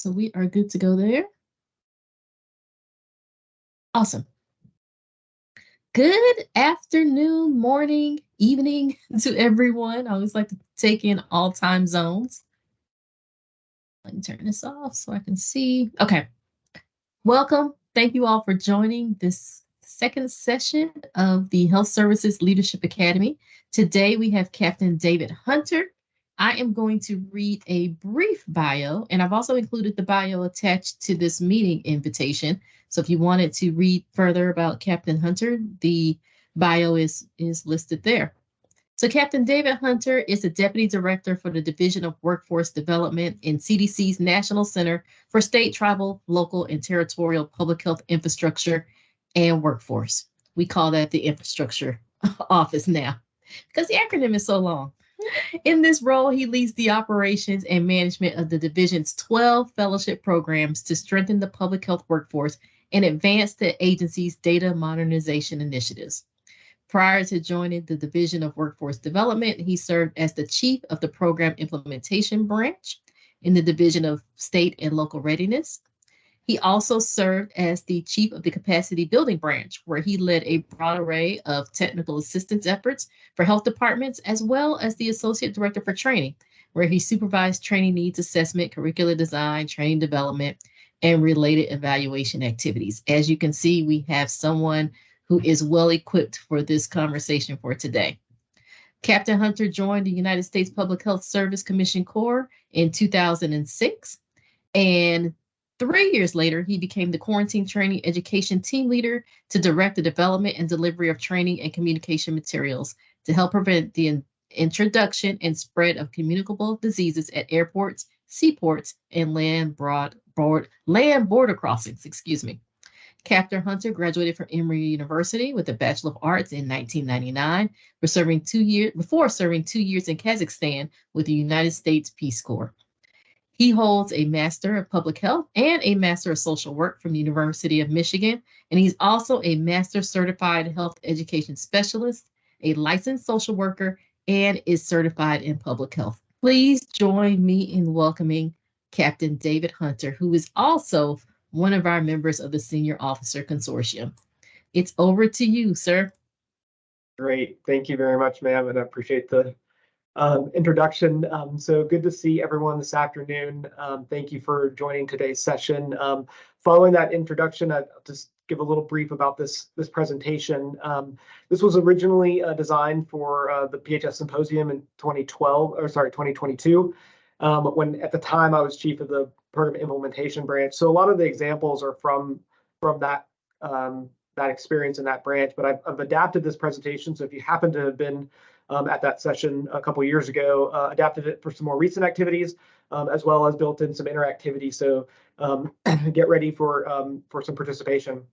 So we are good to go there. Awesome. Good afternoon, morning, evening to everyone. I always like to take in all time zones. Let me turn this off so I can see. Okay. Welcome. Thank you all for joining this second session of the Health Services Leadership Academy. Today we have Captain David Hunter. I am going to read a brief bio, and I've also included the bio attached to this meeting invitation. So if you wanted to read further about Captain Hunter, the bio is listed there. So Captain David Hunter is the Deputy Director for the Division of Workforce Development in CDC's National Center for State, Tribal, Local, and Territorial Public Health Infrastructure and Workforce. We call that the Infrastructure Office now because the acronym is so long. In this role, he leads the operations and management of the division's 12 fellowship programs to strengthen the public health workforce and advance the agency's data modernization initiatives. Prior to joining the Division of Workforce Development, he served as the chief of the Program Implementation Branch in the Division of State and Local Readiness. He also served as the chief of the Capacity Building Branch, where he led a broad array of technical assistance efforts for health departments, as well as the Associate Director for Training, where he supervised training needs assessment, curricular design, training development, and related evaluation activities. As you can see, we have someone who is well equipped for this conversation for today. Captain Hunter joined the United States Public Health Service Commission Corps in 2006, and 3 years later, he became the Quarantine Training Education Team Leader to direct the development and delivery of training and communication materials to help prevent the introduction and spread of communicable diseases at airports, seaports, and land border crossings. Captain Hunter graduated from Emory University with a Bachelor of Arts in 1999 before serving 2 years in Kazakhstan with the United States Peace Corps. He holds a Master of Public Health and a Master of Social Work from the University of Michigan, and he's also a Master Certified Health Education Specialist, a licensed social worker, and is certified in public health. Please join me in welcoming Captain David Hunter, who is also one of our members of the Senior Officer Consortium. It's over to you, sir. Great. Thank you very much, ma'am, and I appreciate the introduction. So good to see everyone this afternoon. Thank you for joining today's session. Following that introduction, I'll just give a little brief about this presentation. This was originally designed for the PHS Symposium in 2022, when at the time I was chief of the Program Implementation Branch. So a lot of the examples are from that experience in that branch, but I've adapted this presentation. So if you happen to have been at that session a couple years ago, adapted it for some more recent activities, as well as built in some interactivity. So get ready for some participation.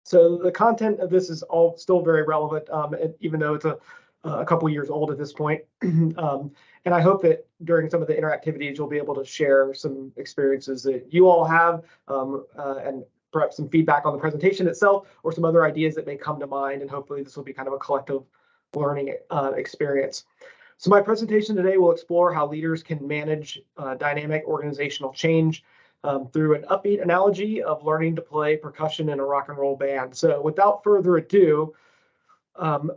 So the content of this is all still very relevant, even though it's a couple years old at this point. And I hope that during some of the interactivities, you'll be able to share some experiences that you all have, and perhaps some feedback on the presentation itself, or some other ideas that may come to mind. And hopefully this will be kind of a collective learning experience. So my presentation today will explore how leaders can manage dynamic organizational change through an upbeat analogy of learning to play percussion in a rock and roll band. So without further ado,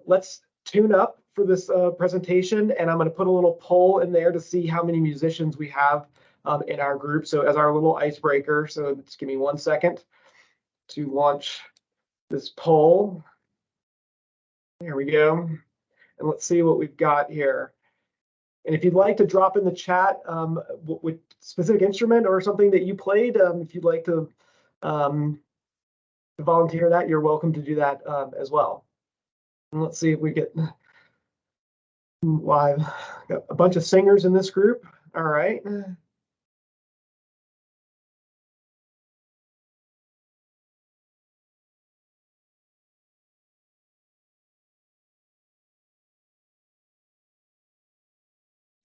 let's tune up for this presentation, and I'm going to put a little poll in there to see how many musicians we have in our group. So as our little icebreaker, so just give me 1 second to launch this poll. There we go. And let's see what we've got here. And if you'd like to drop in the chat with specific instrument or something that you played, if you'd like to volunteer that, you're welcome to do that as well. And let's see if we get live. Got a bunch of singers in this group. All right.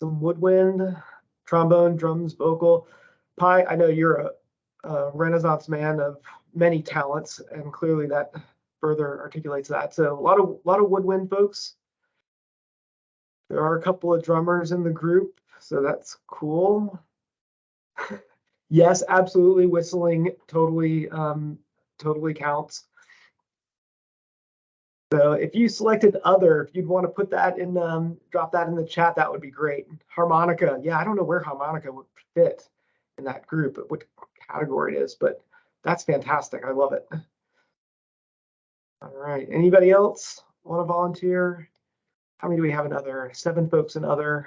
Some woodwind, trombone, drums, vocal. Pi, I know you're a Renaissance man of many talents, and clearly that further articulates that. So a lot of woodwind folks. There are a couple of drummers in the group, so that's cool. Yes, absolutely. Whistling totally totally counts. So if you selected other, if you'd want to put that in, drop that in the chat, that would be great. Harmonica. Yeah, I don't know where harmonica would fit in that group, what category it is, but that's fantastic. I love it. All right. Anybody else want to volunteer? How many do we have in other? 7 folks in other.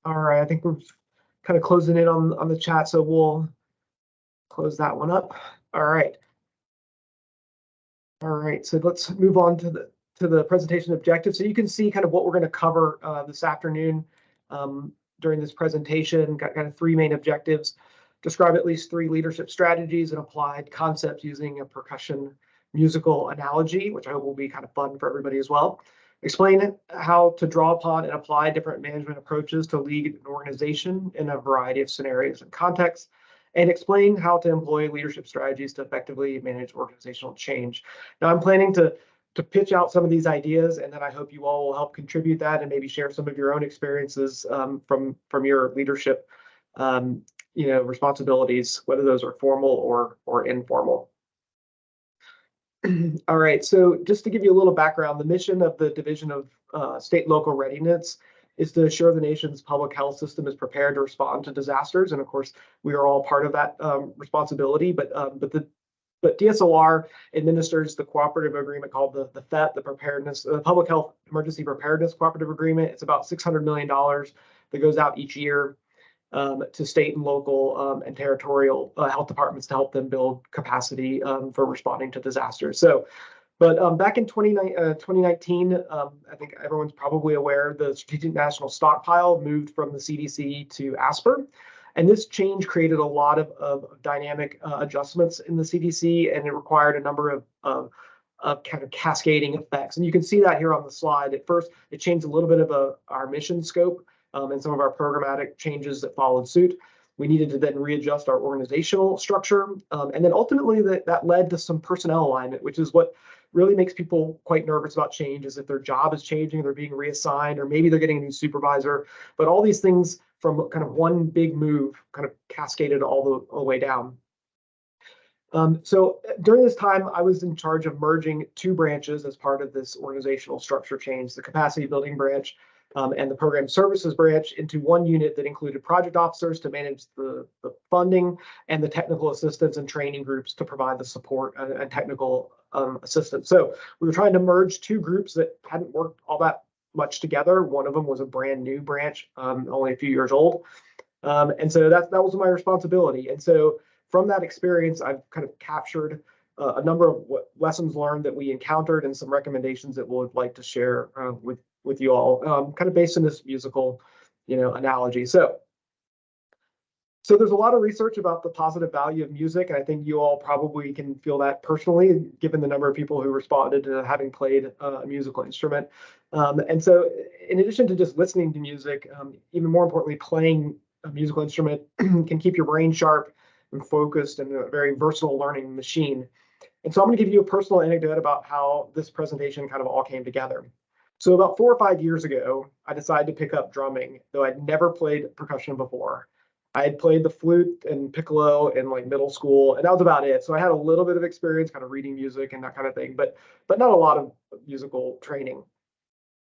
All right. I think we're kind of closing in on the chat, so we'll close that one up. All right. All right, so let's move on to the presentation objectives. So you can see kind of what we're going to cover this afternoon during this presentation. Got kind of 3 main objectives. Describe at least 3 leadership strategies and applied concepts using a percussion musical analogy, which I hope will be kind of fun for everybody as well. Explain how to draw upon and apply different management approaches to lead an organization in a variety of scenarios and contexts, and explain how to employ leadership strategies to effectively manage organizational change. Now, I'm planning to pitch out some of these ideas, and then I hope you all will help contribute that and maybe share some of your own experiences from your leadership, responsibilities, whether those are formal or informal. All right, so just to give you a little background, the mission of the Division of State and Local Readiness is to ensure the nation's public health system is prepared to respond to disasters. And of course, we are all part of that responsibility, but DSOR administers the cooperative agreement called the PHET, the Public Health Emergency Preparedness Cooperative Agreement. It's about $600 million that goes out each year to state and local and territorial health departments to help them build capacity for responding to disasters. So, but back in 2019, I think everyone's probably aware, the Strategic National Stockpile moved from the CDC to ASPR. And this change created a lot of dynamic adjustments in the CDC, and it required a number of kind of cascading effects. And you can see that here on the slide. At first, it changed a little bit of our mission scope and some of our programmatic changes that followed suit. We needed to then readjust our organizational structure. And then ultimately that led to some personnel alignment, which is what really makes people quite nervous about change, is if their job is changing, they're being reassigned, or maybe they're getting a new supervisor. But all these things from kind of one big move kind of cascaded all the way down. So during this time, I was in charge of merging 2 branches as part of this organizational structure change, the capacity building branch and the program services branch, into one unit that included project officers to manage the funding and the technical assistance and training groups to provide the support and technical assistance. So we were trying to merge 2 groups that hadn't worked all that much together. One of them was a brand new branch, only a few years old. And so that was my responsibility. And so from that experience, I've kind of captured a number of lessons learned that we encountered and some recommendations that we'd like to share with you all, kind of based on this musical, analogy. So there's a lot of research about the positive value of music, and I think you all probably can feel that personally, given the number of people who responded to having played a musical instrument. And so in addition to just listening to music, even more importantly, playing a musical instrument can keep your brain sharp and focused, and a very versatile learning machine. And so I'm going to give you a personal anecdote about how this presentation kind of all came together. So about 4 or 5 years ago, I decided to pick up drumming, though I'd never played percussion before. I had played the flute and piccolo in like middle school, and that was about it. So I had a little bit of experience kind of reading music and that kind of thing, but not a lot of musical training.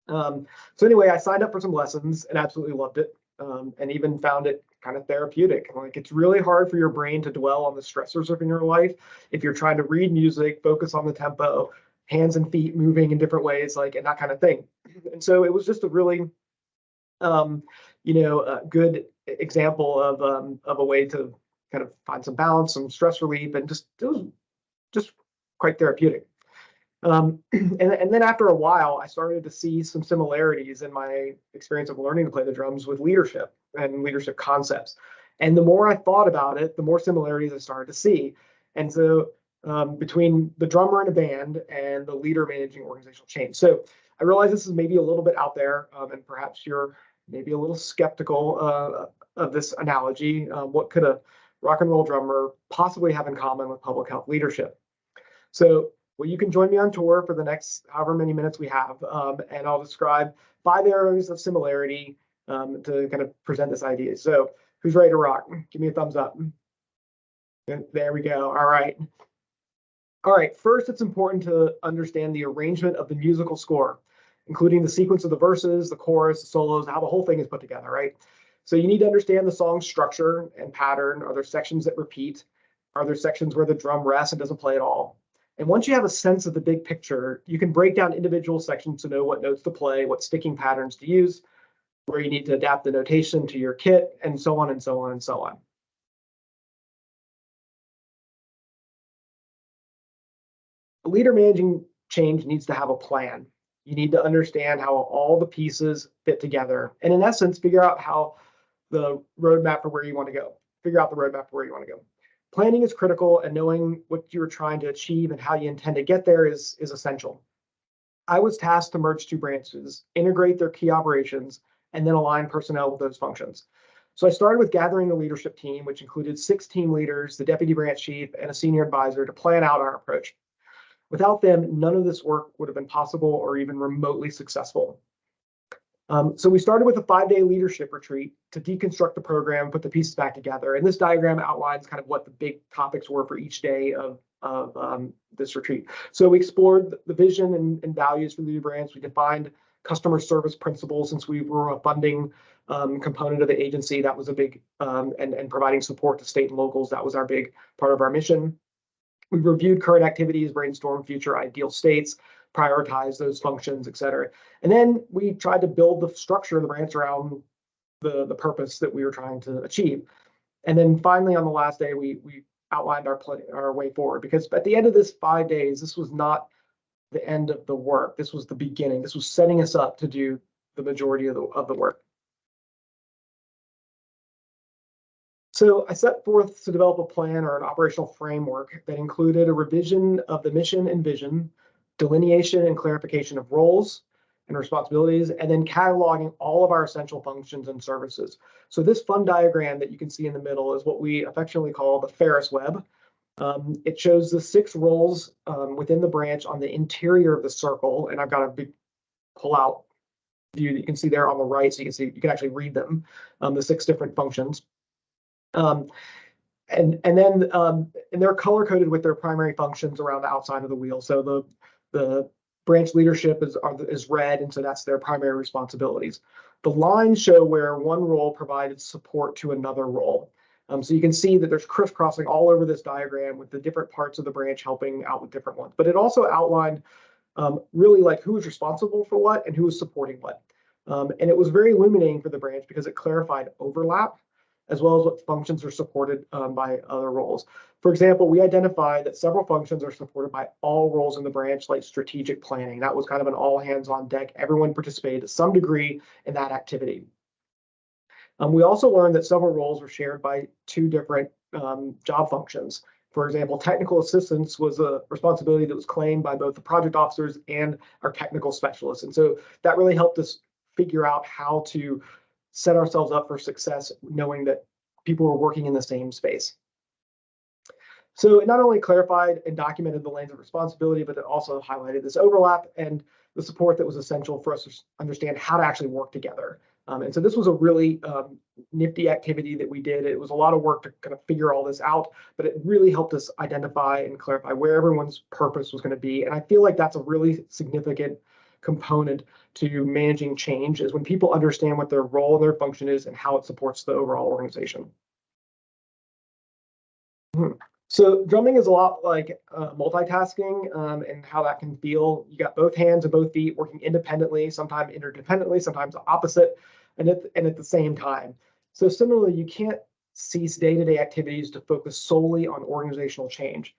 So anyway, I signed up for some lessons and absolutely loved it, and even found it kind of therapeutic. Like, it's really hard for your brain to dwell on the stressors of your life if you're trying to read music, focus on the tempo, hands and feet moving in different ways, like, and that kind of thing. And so it was just a really a good example of a way to kind of find some balance, some stress relief, and it was just quite therapeutic. And then after a while, I started to see some similarities in my experience of learning to play the drums with leadership and leadership concepts. And the more I thought about it, the more similarities I started to see. And so between the drummer in a band and the leader managing organizational change. So I realize this is maybe a little bit out there, and perhaps you're maybe a little skeptical of this analogy. What could a rock and roll drummer possibly have in common with public health leadership? So Well, you can join me on tour for the next however many minutes we have, and I'll describe 5 areas of similarity to kind of present this idea. So who's ready to rock? Give me a thumbs up. There we go. All right. All right, first, it's important to understand the arrangement of the musical score, including the sequence of the verses, the chorus, the solos, how the whole thing is put together, right? So you need to understand the song's structure and pattern. Are there sections that repeat? Are there sections where the drum rests and doesn't play at all? And once you have a sense of the big picture, you can break down individual sections to know what notes to play, what sticking patterns to use, where you need to adapt the notation to your kit, and so on and so on and so on. A leader managing change needs to have a plan. You need to understand how all the pieces fit together, and in essence, figure out how the roadmap for where you want to go. Figure out the roadmap for where you want to go. Planning is critical, and knowing what you're trying to achieve and how you intend to get there is essential. I was tasked to merge 2 branches, integrate their key operations, and then align personnel with those functions. So I started with gathering the leadership team, which included 6 team leaders, the deputy branch chief, and a senior advisor to plan out our approach. Without them, none of this work would have been possible or even remotely successful. So we started with a 5-day leadership retreat to deconstruct the program, put the pieces back together. And this diagram outlines kind of what the big topics were for each day of this retreat. So we explored the vision and values for the new branch. We defined customer service principles since we were a funding component of the agency. That was a big, and providing support to state and locals. That was our big part of our mission. We reviewed current activities, brainstormed future ideal states, prioritize those functions, et cetera. And then we tried to build the structure of the branch around the purpose that we were trying to achieve. And then finally, on the last day, we outlined our way forward, because at the end of this 5 days, this was not the end of the work. This was the beginning. This was setting us up to do the majority of the work. So I set forth to develop a plan or an operational framework that included a revision of the mission and vision, delineation and clarification of roles and responsibilities, and then cataloging all of our essential functions and services. So this fun diagram that you can see in the middle is what we affectionately call the Ferris wheel. It shows the 6 roles within the branch on the interior of the circle, and I've got a big pull-out view that you can see there on the right, so you can actually read them, the 6 different functions. And they're color coded with their primary functions around the outside of the wheel. So the branch leadership is red, and so that's their primary responsibilities. The lines show where one role provided support to another role. So you can see that there's crisscrossing all over this diagram with the different parts of the branch helping out with different ones. But it also outlined really like who was responsible for what and who was supporting what. And it was very illuminating for the branch because it clarified overlap, as well as what functions are supported by other roles. For example, we identified that several functions are supported by all roles in the branch, like strategic planning. That was kind of an all hands on deck. Everyone participated to some degree in that activity. We also learned that several roles were shared by 2 different job functions. For example, technical assistance was a responsibility that was claimed by both the project officers and our technical specialists. And so that really helped us figure out how to set ourselves up for success, knowing that people were working in the same space. So it not only clarified and documented the lanes of responsibility, but it also highlighted this overlap and the support that was essential for us to understand how to actually work together. And so this was a really nifty activity that we did. It was a lot of work to kind of figure all this out, but it really helped us identify and clarify where everyone's purpose was going to be. And I feel like that's a really significant component to managing change, is when people understand what their role and their function is and how it supports the overall organization. So drumming is a lot like multitasking and how that can feel. You got both hands and both feet working independently, sometimes interdependently, sometimes opposite, and at the same time. So similarly, you can't cease day-to-day activities to focus solely on organizational change.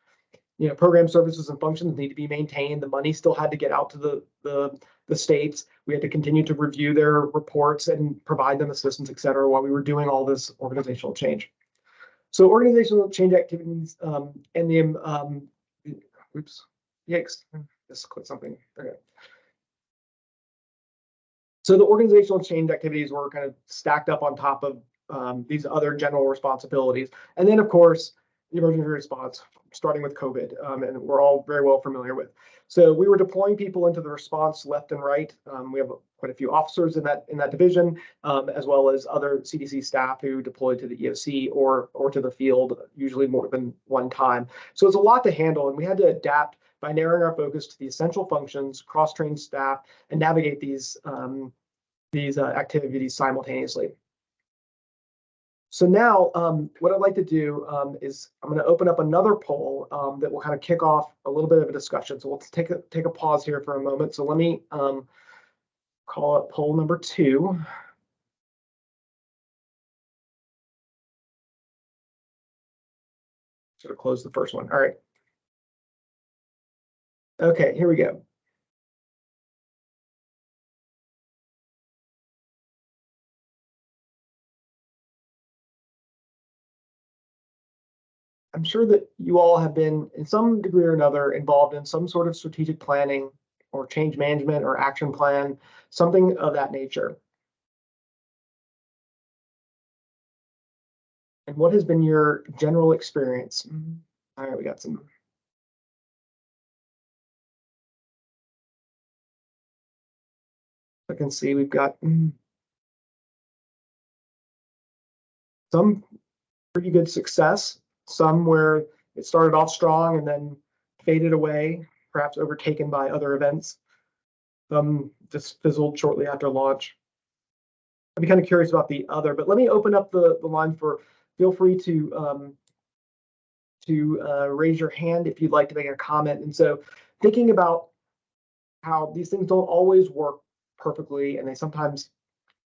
You know, program services and functions need to be maintained. The money still had to get out to the states. We had to continue to review their reports and provide them assistance, et cetera, while we were doing all this organizational change. So organizational change activities and the oops, yikes, just click something. Okay. So the organizational change activities were kind of stacked up on top of these other general responsibilities. And then, of course, emergency response, starting with COVID, and we're all very well familiar with. So we were deploying people into the response left and right. We have quite a few officers in that division, as well as other CDC staff who deployed to the EOC or to the field, usually more than one time. So it's a lot to handle, and we had to adapt by narrowing our focus to the essential functions, cross-train staff, and navigate these activities simultaneously. So now what I'd like to do is I'm going to open up another poll that will kind of kick off a little bit of a discussion. So let's take a pause here for a moment. So let me call up poll number 2. Sort of close the first one. All right. Okay, here we go. I'm sure that you all have been, in some degree or another, involved in some sort of strategic planning or change management or action plan, something of that nature. And what has been your general experience? All right, we got some. I can see we've got some pretty good success, some where it started off strong and then faded away, perhaps overtaken by other events. Some just fizzled shortly after launch. I'd be kind of curious about the other, but let me open up the line for, feel free to raise your hand if you'd like to make a comment. And so thinking about how these things don't always work perfectly, and they sometimes,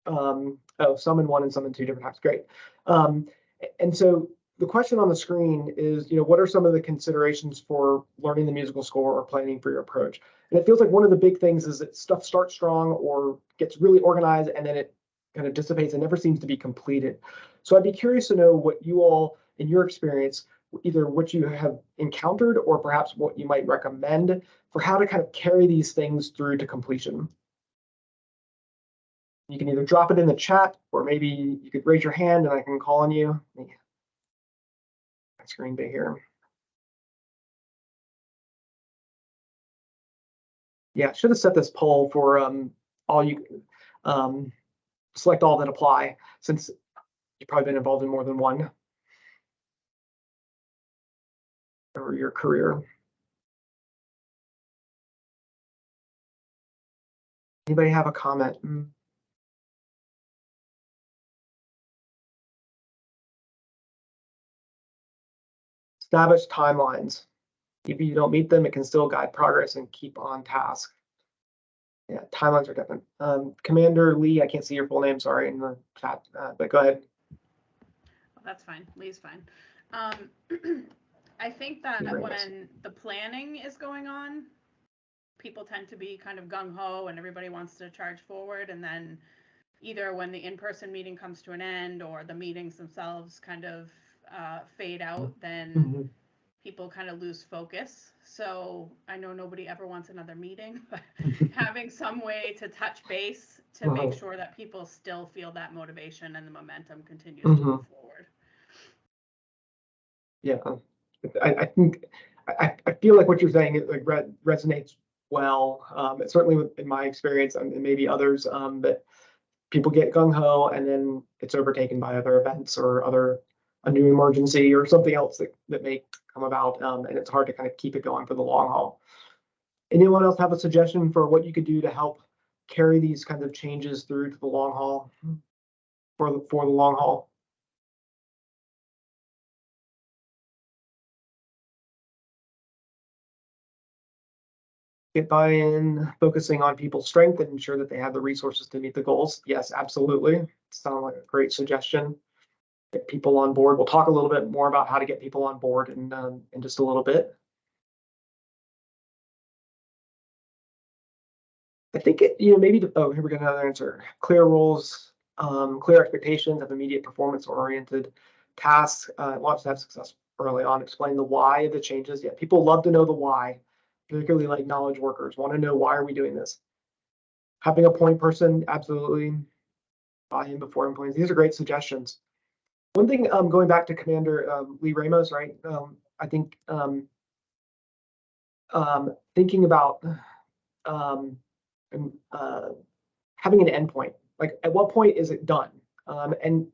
some in one and some in two different times, great. And so the question on the screen is, what are some of the considerations for learning the musical score or planning for your approach? And it feels like one of the big things is that stuff starts strong or gets really organized and then it kind of dissipates and never seems to be completed. So I'd be curious to know what you all, in your experience, either what you have encountered or perhaps what you might recommend for how to kind of carry these things through to completion. You can either drop it in the chat or maybe you could raise your hand and I can call on you. My screen big here. Yeah, I should have set this poll for all you select all that apply, since you've probably been involved in more than one over your career. Anybody have a comment? Establish timelines. If you don't meet them, it can still guide progress and keep on task. Yeah, timelines are different. Commander Lee, I can't see your full name, sorry, in the chat, but go ahead. Well, that's fine. Lee's fine. I think that when the planning is going on, people tend to be kind of gung-ho and everybody wants to charge forward. And then either when the in-person meeting comes to an end or the meetings themselves kind of fade out, then people kind of lose focus. So I know nobody ever wants another meeting, but having some way to touch base to make sure that people still feel that motivation and the momentum continues to move forward. Yeah, I think I feel like what you're saying resonates well. Certainly in my experience, and maybe others, that people get gung-ho and then it's overtaken by other events or a new emergency or something else that may come about, and it's hard to kind of keep it going for the long haul. Anyone else have a suggestion for what you could do to help carry these kinds of changes through to the long haul, for the long haul? Get buy-in, focusing on people's strength and ensure that they have the resources to meet the goals. Yes, absolutely. Sounds like a great suggestion. Get people on board. We'll talk a little bit more about how to get people on board in just a little bit. I think maybe here we got another answer. Clear rules, clear expectations of immediate performance-oriented tasks. Launch to have success early on. Explain the why of the changes. Yeah, people love to know the why, particularly like knowledge workers want to know, why are we doing this? Having a point person, absolutely. Buy in before employees. These are great suggestions. One thing, going back to Commander Lee Ramos, right? I think thinking about and, having an endpoint, like at what point is it done? And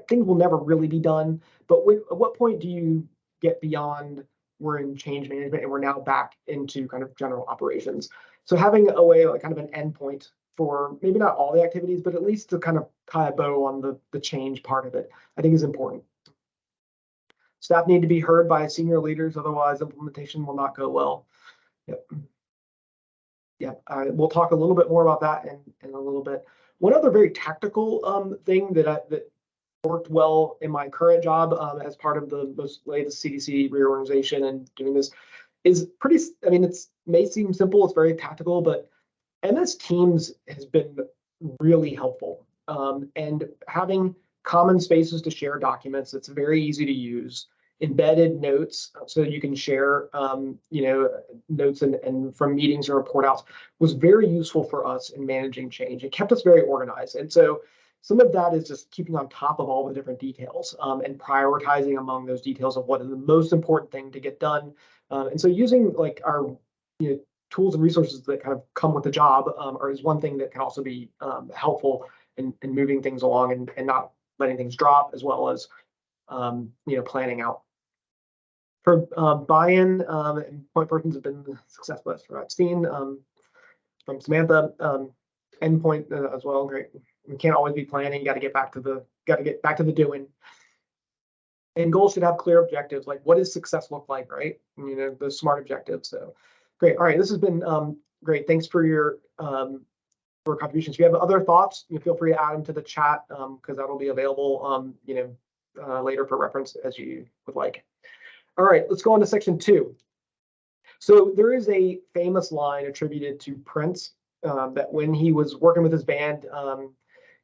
things will never really be done, but at what point do you get beyond we're in change management and we're now back into kind of general operations? So having a way, like kind of an endpoint for maybe not all the activities, but at least to kind of tie a bow on the change part of it, I think is important. Staff need to be heard by senior leaders, otherwise implementation will not go well. Yep. Yep. We'll talk a little bit more about that in a little bit. One other very tactical thing that worked well in my current job as part of the most latest CDC reorganization and doing this is pretty, I mean, it may seem simple, it's very tactical, but MS Teams has been really helpful. And having common spaces to share documents that's very easy to use, embedded notes so you can share notes and from meetings and report outs was very useful for us in managing change. It kept us very organized. And so some of that is just keeping on top of all the different details and prioritizing among those details of what is the most important thing to get done. And so using like our tools and resources that kind of come with the job is one thing that can also be helpful in moving things along and not letting things drop, as well as planning out. For buy-in and point persons have been successful for Epstein, from Samantha, endpoint as well. Great. We can't always be planning. You got to get back to the doing. And goals should have clear objectives, like what does success look like, right? Those smart objectives. So great. All right, this has been great. Thanks for your for contributions. If you have other thoughts, feel free to add them to the chat because that'll be available later for reference as you would like. All right, let's go on to section 2. So there is a famous line attributed to Prince that when he was working with his band,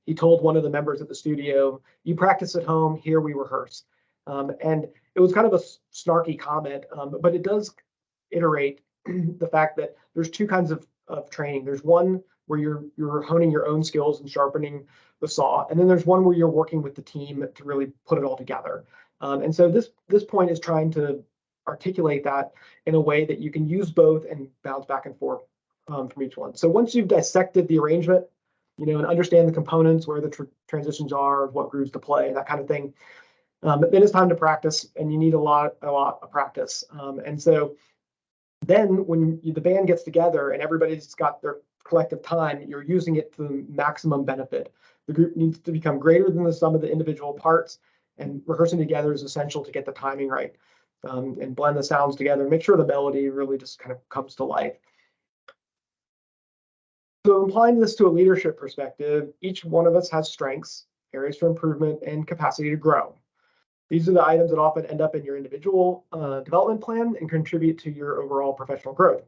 he told one of the members at the studio, "You practice at home, here we rehearse." And it was kind of a snarky comment, but it does iterate the fact that there's two kinds of training. There's one where you're honing your own skills and sharpening the saw, and then there's one where you're working with the team to really put it all together. And so this point is trying to articulate that in a way that you can use both and bounce back and forth from each one. So once you've dissected the arrangement, and understand the components, where the transitions are, what grooves to play, that kind of thing, then it's time to practice, and you need a lot of practice. And so then when the band gets together and everybody's got their collective time, you're using it to maximum benefit. The group needs to become greater than the sum of the individual parts, and rehearsing together is essential to get the timing right and blend the sounds together and make sure the melody really just kind of comes to life. So applying this to a leadership perspective, each one of us has strengths, areas for improvement, and capacity to grow. These are the items that often end up in your individual development plan and contribute to your overall professional growth.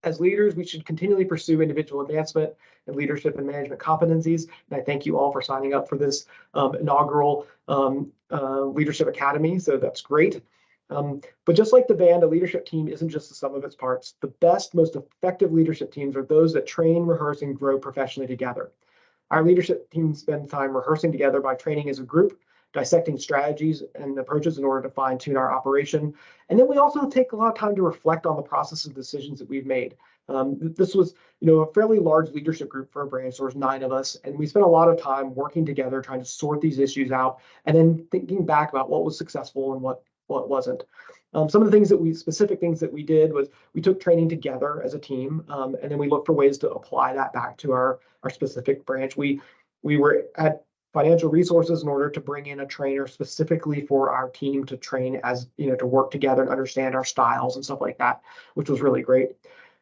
As leaders, we should continually pursue individual advancement and leadership and management competencies. And I thank you all for signing up for this inaugural Leadership Academy. So that's great. But just like the band, a leadership team isn't just the sum of its parts. The best, most effective leadership teams are those that train, rehearse, and grow professionally together. Our leadership teams spend time rehearsing together by training as a group, dissecting strategies and approaches in order to fine-tune our operation. And then we also take a lot of time to reflect on the process of decisions that we've made. This was, a fairly large leadership group for a branch. There was 9 of us, and we spent a lot of time working together, trying to sort these issues out, and then thinking back about what was successful and what wasn't. Some of the specific things that we did was we took training together as a team, and then we looked for ways to apply that back to our specific branch. We were at financial resources in order to bring in a trainer specifically for our team to train as, to work together and understand our styles and stuff like that, which was really great.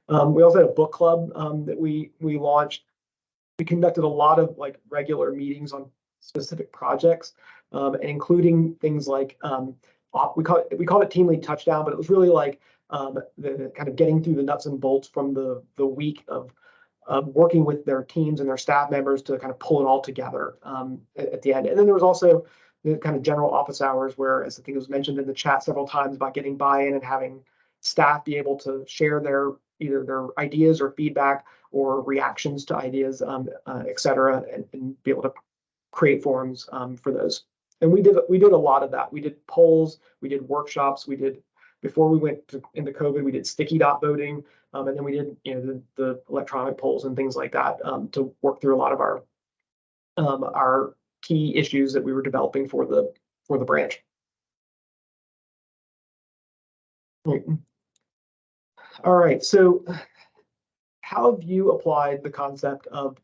We also had a book club that we launched. We conducted a lot of regular meetings on specific projects, and including things like we call it Team Lead Touchdown, but it was really like the kind of getting through the nuts and bolts from the week of working with their teams and their staff members to kind of pull it all together at the end. And then there was also the kind of general office hours where, as I think it was mentioned in the chat several times, about getting buy-in and having staff be able to share either their ideas or feedback or reactions to ideas, et cetera, and be able to create forums for those. And we did a lot of that. We did polls, we did workshops, before we went into COVID, we did sticky dot voting, and then we did the electronic polls and things like that to work through a lot of our key issues that we were developing for the branch. All right, so how have you applied the concept of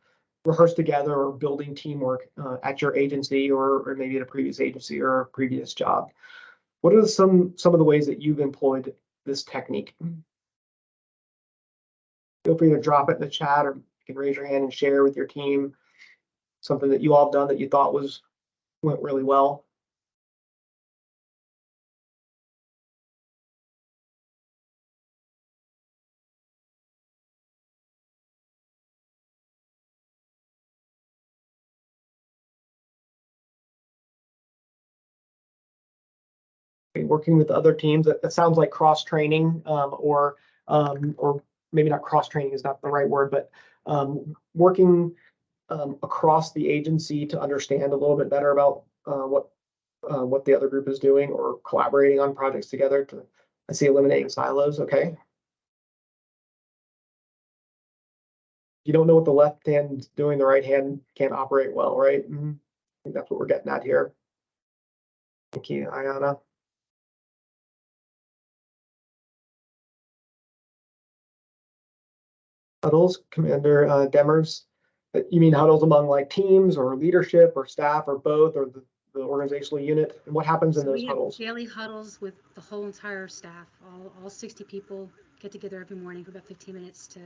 rehearse together or building teamwork at your agency or maybe at a previous agency or a previous job? What are some of the ways that you've employed this technique? Feel free to drop it in the chat, or you can raise your hand and share with your team something that you all have done that you thought went really well. Working with other teams, that sounds like cross training, or maybe not cross training is not the right word, but working across the agency to understand a little bit better about what the other group is doing, or collaborating on projects together. I see eliminating silos. Okay. You don't know what the left hand's doing, the right hand can't operate well, right? I think that's what we're getting at here. Thank you, Ayana. Huddles, Commander Demers. You mean huddles among like teams or leadership or staff or both, or the organizational unit? And what happens in those huddles? Daily huddles with the whole entire staff. All 60 people get together every morning for about 15 minutes to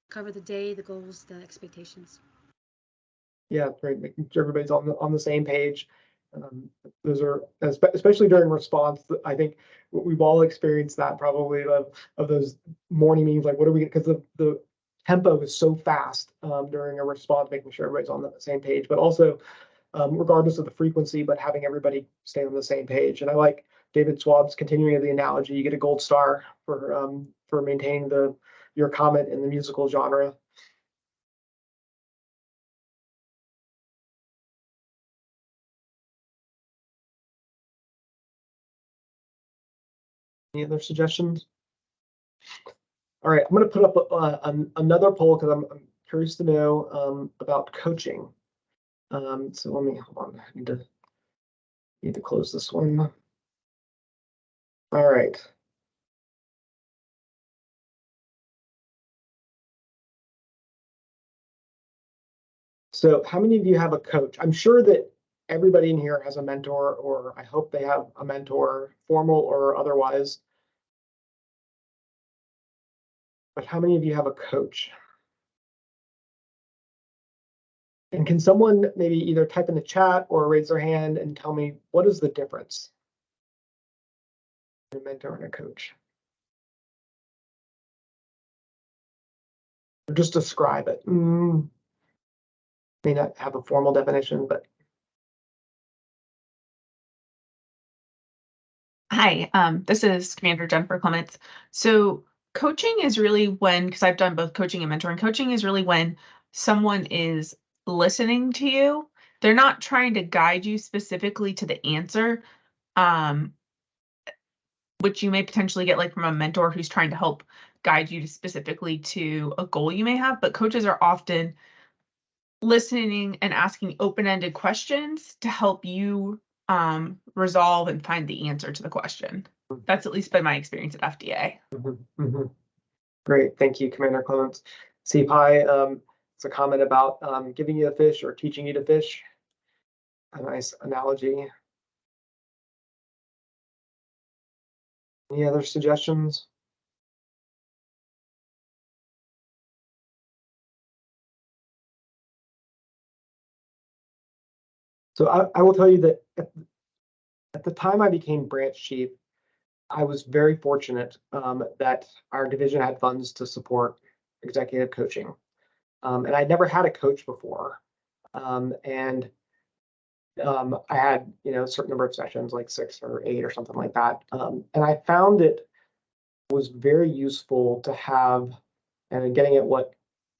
cover the day, the goals, the expectations. Yeah, great. Making sure everybody's on the same page. Those are, especially during response, I think we've all experienced that probably of those morning meetings, like what are we, because the tempo is so fast during a response, making sure everybody's on the same page, but also regardless of the frequency, but having everybody stay on the same page. And I like David Schwab's continuing the analogy. You get a gold star for maintaining your comment in the musical genre. Any other suggestions? All right, I'm going to put up another poll because I'm curious to know about coaching. So let me hold on. I need to close this one. All right. So how many of you have a coach? I'm sure that everybody in here has a mentor, or I hope they have a mentor, formal or otherwise. But how many of you have a coach? And can someone maybe either type in the chat or raise their hand and tell me what is the difference between a mentor and a coach? Or just describe it. May not have a formal definition, but. Hi, this is Commander Jennifer Clements. So coaching is really when, because I've done both coaching and mentoring, coaching is really when someone is listening to you. They're not trying to guide you specifically to the answer, which you may potentially get like from a mentor who's trying to help guide you specifically to a goal you may have. But coaches are often listening and asking open-ended questions to help you resolve and find the answer to the question. That's at least been my experience at FDA. Great, thank you, Commander Clements. CPI, it's a comment about giving you a fish or teaching you to fish. A nice analogy. Any other suggestions? So I will tell you that at the time I became branch chief, I was very fortunate that our division had funds to support executive coaching. And I'd never had a coach before. I had, a certain number of sessions, like 6 or 8 or something like that. And I found it was very useful to have, and getting at what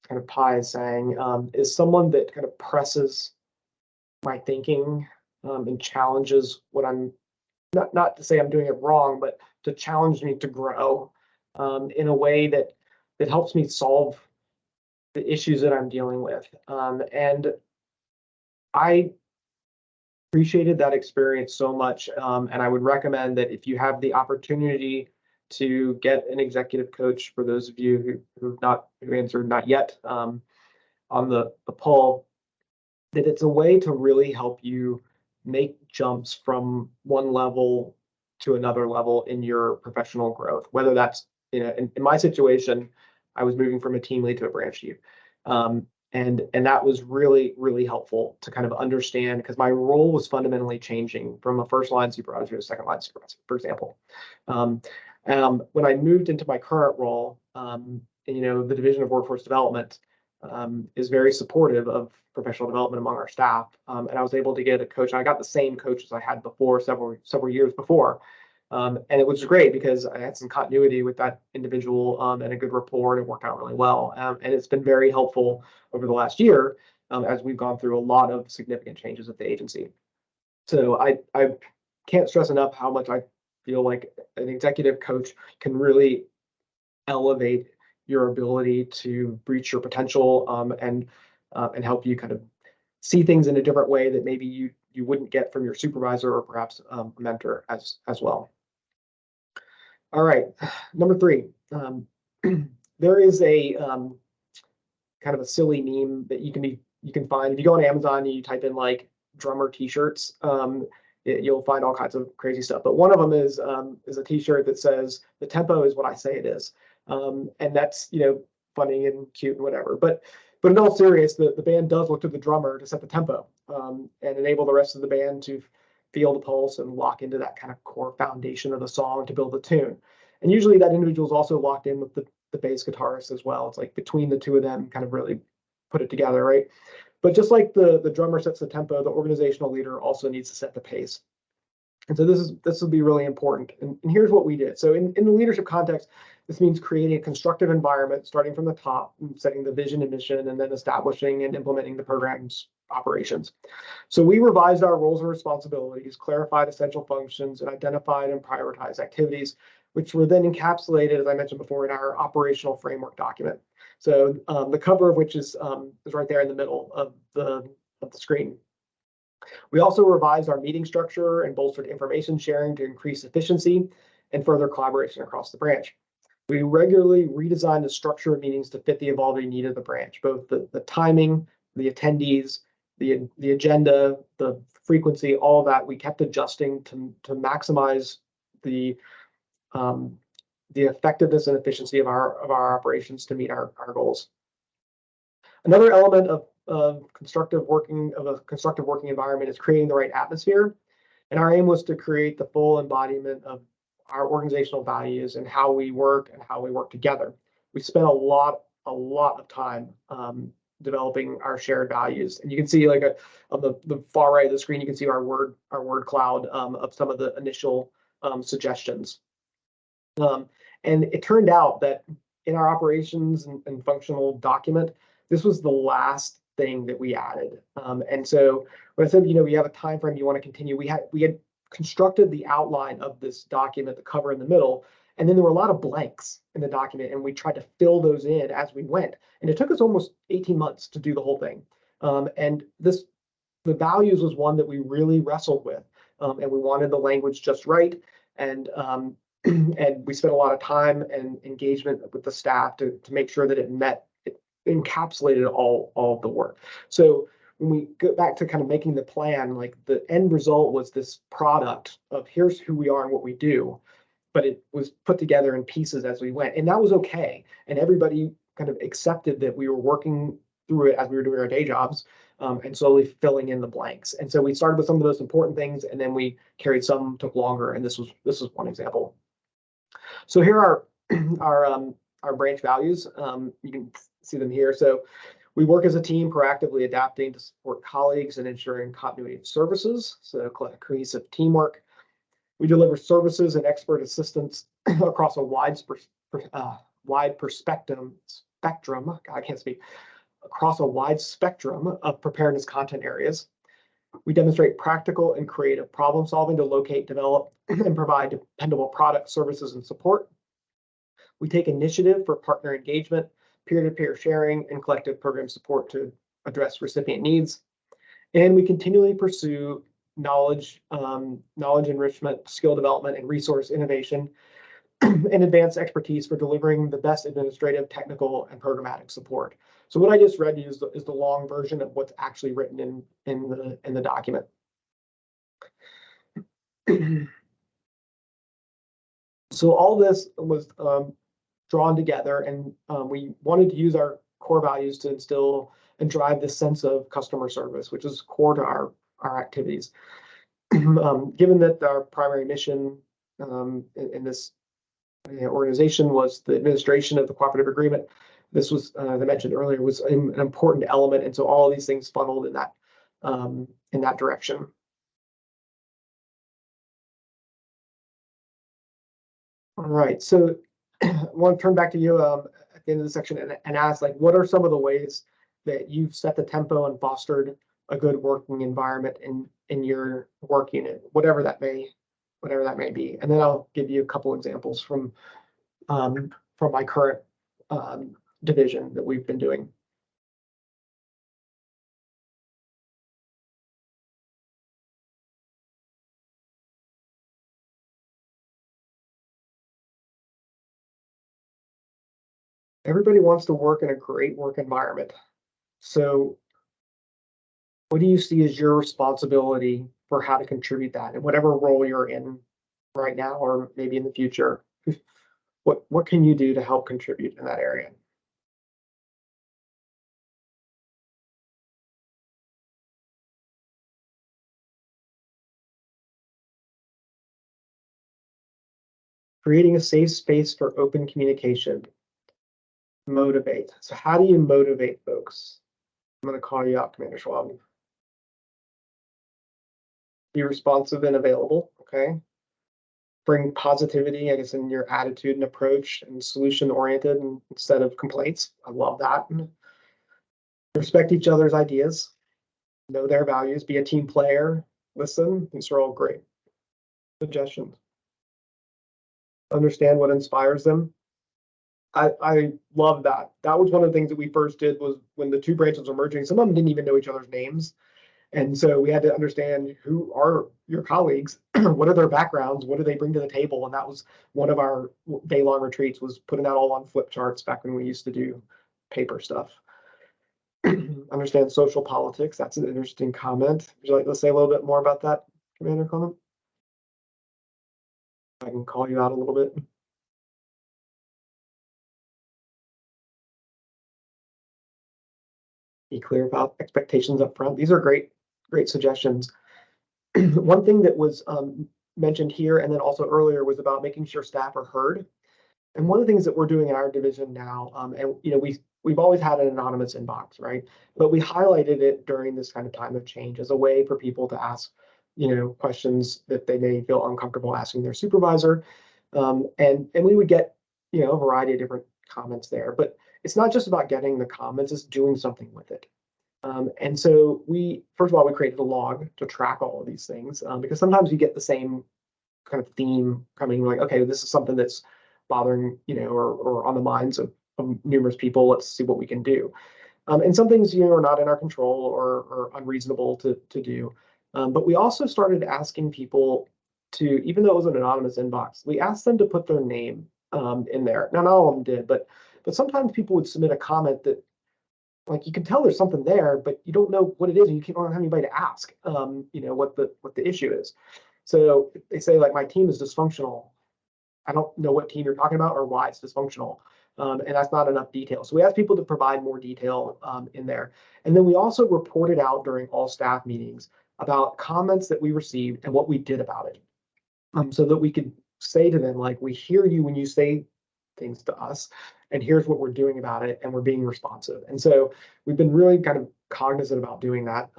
kind of Pi is saying, is someone that kind of presses my thinking and challenges what I'm not to say I'm doing it wrong, but to challenge me to grow in a way that helps me solve the issues that I'm dealing with. And I appreciated that experience so much. And I would recommend that if you have the opportunity to get an executive coach, for those of you who answered not yet on the poll, that it's a way to really help you make jumps from one level to another level in your professional growth. Whether that's, in my situation, I was moving from a team lead to a branch chief. And that was really, really helpful to kind of understand, because my role was fundamentally changing from a first line supervisor to a second line supervisor, for example. When I moved into my current role, the Division of Workforce Development is very supportive of professional development among our staff. And I was able to get a coach. And I got the same coach as I had before, several years before. And it was great because I had some continuity with that individual and a good rapport, and it worked out really well. And it's been very helpful over the last year as we've gone through a lot of significant changes at the agency. So I can't stress enough how much I feel like an executive coach can really elevate your ability to reach your potential and help you kind of see things in a different way that maybe you wouldn't get from your supervisor or perhaps a mentor as well. All right, number 3. There is a kind of a silly meme that you can find if you go on Amazon and you type in like drummer t-shirts. You'll find all kinds of crazy stuff. But one of them is a t-shirt that says "The tempo is what I say it is," and that's funny and cute and whatever. But in all seriousness, the band does look to the drummer to set the tempo and enable the rest of the band to feel the pulse and lock into that kind of core foundation of the song to build the tune. And usually that individual is also locked in with the bass guitarist as well. It's like between the two of them kind of really put it together, right? But just like the drummer sets the tempo, the organizational leader also needs to set the pace. And so this will be really important. And here's what we did. So in the leadership context, this means creating a constructive environment, starting from the top, and setting the vision and mission, and then establishing and implementing the program's operations. So we revised our roles and responsibilities, clarified essential functions, and identified and prioritized activities, which were then encapsulated, as I mentioned before, in our operational framework document. So the cover of which is right there in the middle of the screen. We also revised our meeting structure and bolstered information sharing to increase efficiency and further collaboration across the branch. We regularly redesigned the structure of meetings to fit the evolving need of the branch, both the timing, the attendees, the agenda, the frequency, all of that. We kept adjusting to maximize the effectiveness and efficiency of our operations to meet our goals. Another element of a constructive working environment is creating the right atmosphere. And our aim was to create the full embodiment of our organizational values and how we work and how we work together. We spent a lot of time developing our shared values. And you can see like on the far right of the screen, you can see our word cloud of some of the initial suggestions. And it turned out that in our operations and functional document, this was the last thing that we added. And so when I said, we have a time frame you want to continue, we had constructed the outline of this document, the cover in the middle, and then there were a lot of blanks in the document, and we tried to fill those in as we went. And it took us almost 18 months to do the whole thing. And the values was one that we really wrestled with, and we wanted the language just right. And and we spent a lot of time and engagement with the staff to make sure that it encapsulated all of the work. So when we go back to kind of making the plan, like the end result was this product of here's who we are and what we do, but it was put together in pieces as we went, and that was okay. And everybody kind of accepted that we were working through it as we were doing our day jobs and slowly filling in the blanks. And so we started with some of the most important things, and then we carried some, took longer, and this was one example. So here are our branch values. You can see them here. So we work as a team, proactively adapting to support colleagues and ensuring continuity of services, so cohesive teamwork. We deliver services and expert assistance across a wide spectrum. God, I can't speak. Across a wide spectrum of preparedness content areas. We demonstrate practical and creative problem solving to locate, develop, and provide dependable products, services, and support. We take initiative for partner engagement, peer-to-peer sharing, and collective program support to address recipient needs. And we continually pursue knowledge enrichment, skill development, and resource innovation, and advanced expertise for delivering the best administrative, technical, and programmatic support. So what I just read you is the long version of what's actually written in the document. So all this was drawn together, and we wanted to use our core values to instill and drive this sense of customer service, which is core to our activities. Given that our primary mission in this organization was the administration of the cooperative agreement, this was, as I mentioned earlier, was an important element, and so all of these things funneled in that direction. All right, so I want to turn back to you at the end of the section and ask, like, what are some of the ways that you've set the tempo and fostered a good working environment in your work unit, whatever that may be, and then I'll give you a couple examples from my current division that we've been doing. Everybody wants to work in a great work environment. So what do you see as your responsibility for how to contribute that in whatever role you're in right now, or maybe in the future? What can you do to help contribute in that area? Creating a safe space for open communication. Motivate. So how do you motivate folks? I'm going to call you out, Commander Schwab. Be responsive and available, okay? Bring positivity, I guess, in your attitude and approach, and solution-oriented instead of complaints. I love that. Respect each other's ideas. Know their values. Be a team player. Listen. These are all great suggestions. Understand what inspires them. I love that. That was one of the things that we first did, was when the two branches were merging, some of them didn't even know each other's names. And so we had to understand, who are your colleagues? What are their backgrounds? What do they bring to the table? And that was one of our day-long retreats, was putting that all on flip charts back when we used to do paper stuff. Understand social politics. That's an interesting comment. Would you like to say a little bit more about that, Commander Clement? I can call you out a little bit. Be clear about expectations up front. These are great suggestions. One thing that was mentioned here and then also earlier was about making sure staff are heard. And one of the things that we're doing in our division now, and we've always had an anonymous inbox, right? But we highlighted it during this kind of time of change as a way for people to ask, questions that they may feel uncomfortable asking their supervisor. And we would get, a variety of different comments there. But it's not just about getting the comments, it's doing something with it. And so first of all, we created a log to track all of these things, because sometimes you get the same kind of theme coming, like, okay, this is something that's bothering, or on the minds of numerous people. Let's see what we can do. And some things, are not in our control or unreasonable to do. But we also started asking people to, even though it was an anonymous inbox, we asked them to put their name in there. Now, not all of them did, but sometimes people would submit a comment that, like, you can tell there's something there, but you don't know what it is, and you don't have anybody to ask, what the issue is. So they say, like, my team is dysfunctional. I don't know what team you're talking about or why it's dysfunctional. And that's not enough detail. So we asked people to provide more detail in there. And then we also reported out during all staff meetings about comments that we received and what we did about it. So that we could say to them, like, we hear you when you say things to us, and here's what we're doing about it, and we're being responsive. And so we've been really kind of cognizant about doing that,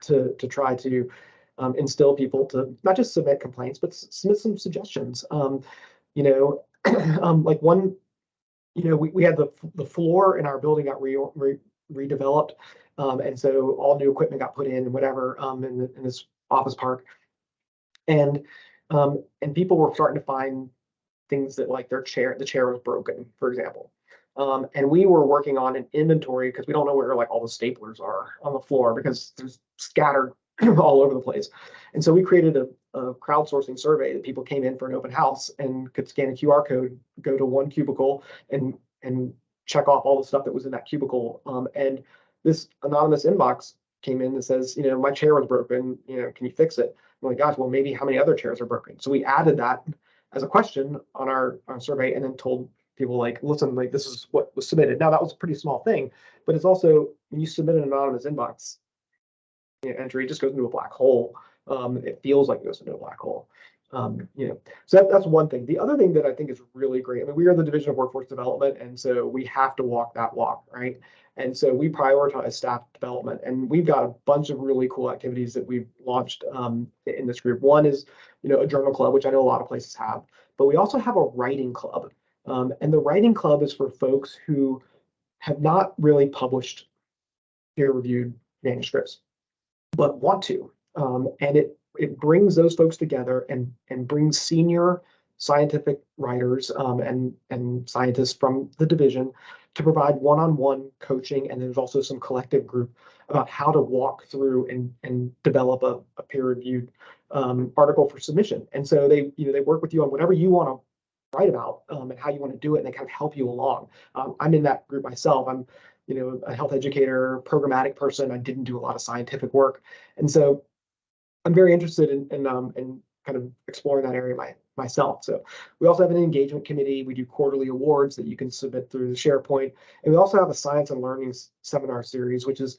to try to instill people to not just submit complaints, but submit some suggestions. Like one, we had the floor in our building got redeveloped, And so all new equipment got put in and whatever in this office park. And people were starting to find things that like the chair was broken, for example. And we were working on an inventory because we don't know where like all the staplers are on the floor because there's scattered all over the place. And so we created a crowdsourcing survey that people came in for an open house and could scan a QR code, go to one cubicle and check off all the stuff that was in that cubicle. And this anonymous inbox came in that says, my chair was broken, can you fix it? I'm like, gosh, well, maybe how many other chairs are broken? So we added that as a question on our survey and then told people like, listen, like this is what was submitted. Now that was a pretty small thing, but it's also when you submit an anonymous inbox entry, it just goes into a black hole. It feels like it goes into a black hole. So that's one thing. The other thing that I think is really great, I mean, we are the Division of Workforce Development, and so we have to walk that walk, right? And so we prioritize staff development, and we've got a bunch of really cool activities that we've launched in this group. One is, a journal club, which I know a lot of places have, but we also have a writing club. And the writing club is for folks who have not really published peer-reviewed manuscripts, but want to. And it brings those folks together and brings senior scientific writers and scientists from the division to provide one-on-one coaching. And there's also some collective group about how to walk through and develop a peer-reviewed article for submission. And so they work with you on whatever you want to write about and how you want to do it, and they kind of help you along. I'm in that group myself. I'm a health educator, programmatic person. I didn't do a lot of scientific work, and so I'm very interested in kind of exploring that area myself. So we also have an engagement committee. We do quarterly awards that you can submit through the SharePoint, and we also have a science and learning seminar series, which is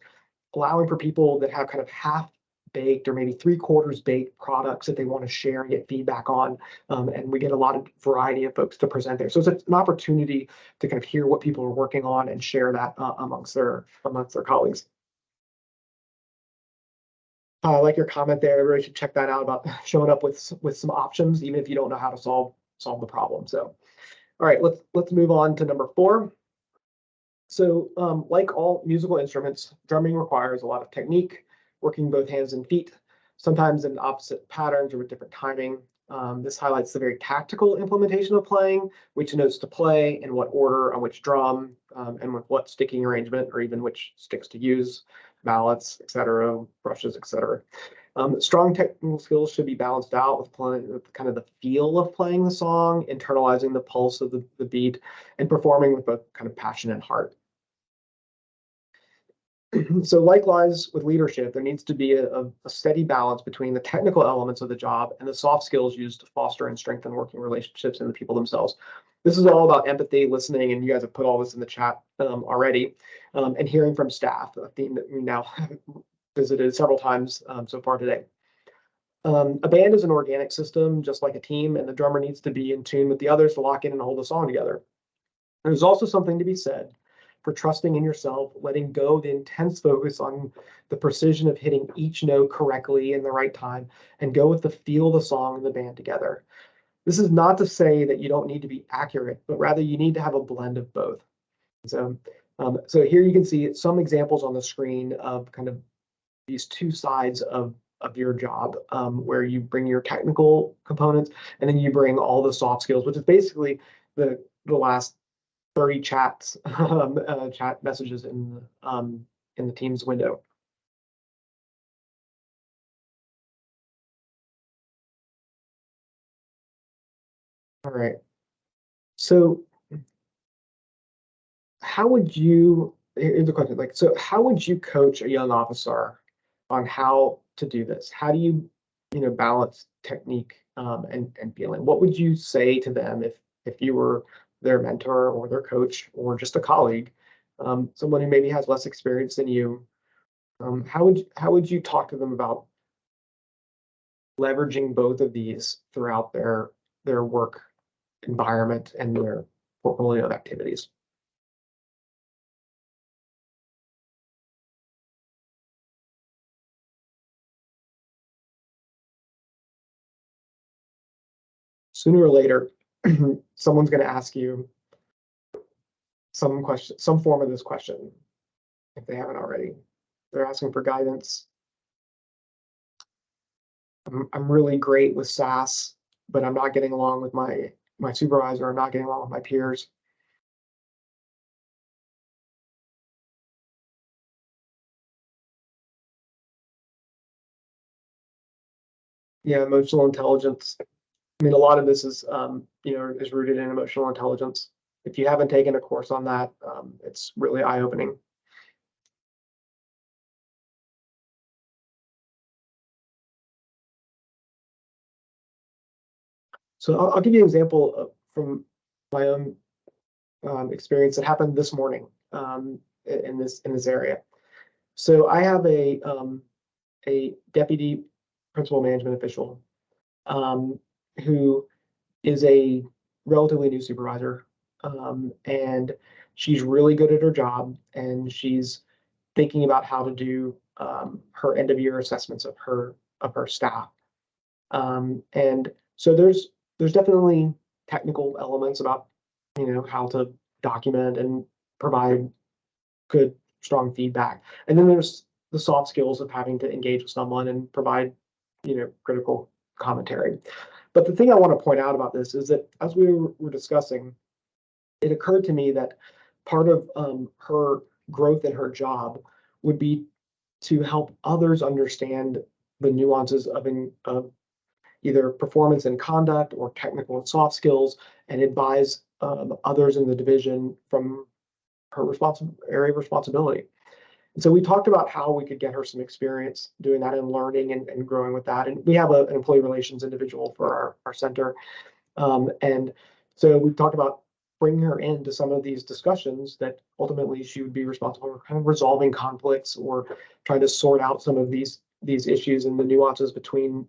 allowing for people that have kind of half-baked or maybe three-quarters baked products that they want to share and get feedback on. And we get a lot of variety of folks to present there. So it's an opportunity to kind of hear what people are working on and share that amongst their colleagues. I like your comment there. Everybody should check that out about showing up with some options, even if you don't know how to solve the problem. So, all right, let's move on to number 4. So like all musical instruments, drumming requires a lot of technique, working both hands and feet, sometimes in opposite patterns or with different timing. This highlights the very tactical implementation of playing, which notes to play, in what order, on which drum, and with what sticking arrangement, or even which sticks to use, mallets, etc., brushes, etc. Strong technical skills should be balanced out with kind of the feel of playing the song, internalizing the pulse of the beat, and performing with both kind of passion and heart. So likewise with leadership, there needs to be a steady balance between the technical elements of the job and the soft skills used to foster and strengthen working relationships in the people themselves. This is all about empathy, listening, and you guys have put all this in the chat already, and hearing from staff, a theme that we now have visited several times so far today. A band is an organic system, just like a team, and the drummer needs to be in tune with the others to lock in and hold the song together. There's also something to be said for trusting in yourself, letting go the intense focus on the precision of hitting each note correctly in the right time, and go with the feel of the song and the band together. This is not to say that you don't need to be accurate, but rather you need to have a blend of both. So, so here you can see some examples on the screen of kind of these two sides of your job, where you bring your technical components and then you bring all the soft skills, which is basically the last 30 chat messages in the Teams window. All right. So how would you, here's the question, like, so how would you coach a young officer on how to do this? How do you, balance technique and feeling? What would you say to them if you were their mentor or their coach or just a colleague, someone who maybe has less experience than you? How would you talk to them about leveraging both of these throughout their work environment and their portfolio of activities? Sooner or later, someone's going to ask you some form of this question, if they haven't already. They're asking for guidance. I'm really great with SAS, but I'm not getting along with my supervisor. I'm not getting along with my peers. Yeah, emotional intelligence. I mean, a lot of this is, is rooted in emotional intelligence. If you haven't taken a course on that, it's really eye-opening. So I'll give you an example from my own experience that happened this morning in this area. So I have a deputy principal management official who is a relatively new supervisor, and she's really good at her job, and she's thinking about how to do her end of year assessments of her staff. And so there's definitely technical elements about how to document and provide good, strong feedback. And then there's the soft skills of having to engage with someone and provide critical commentary. But the thing I want to point out about this is that as we were discussing, it occurred to me that part of her growth in her job would be to help others understand the nuances of either performance and conduct or technical and soft skills, and advise others in the division from her area of responsibility. And so we talked about how we could get her some experience doing that and learning and growing with that. And we have an employee relations individual for our center. And so we talked about bringing her into some of these discussions that ultimately she would be responsible for kind of resolving conflicts or trying to sort out some of these issues and the nuances between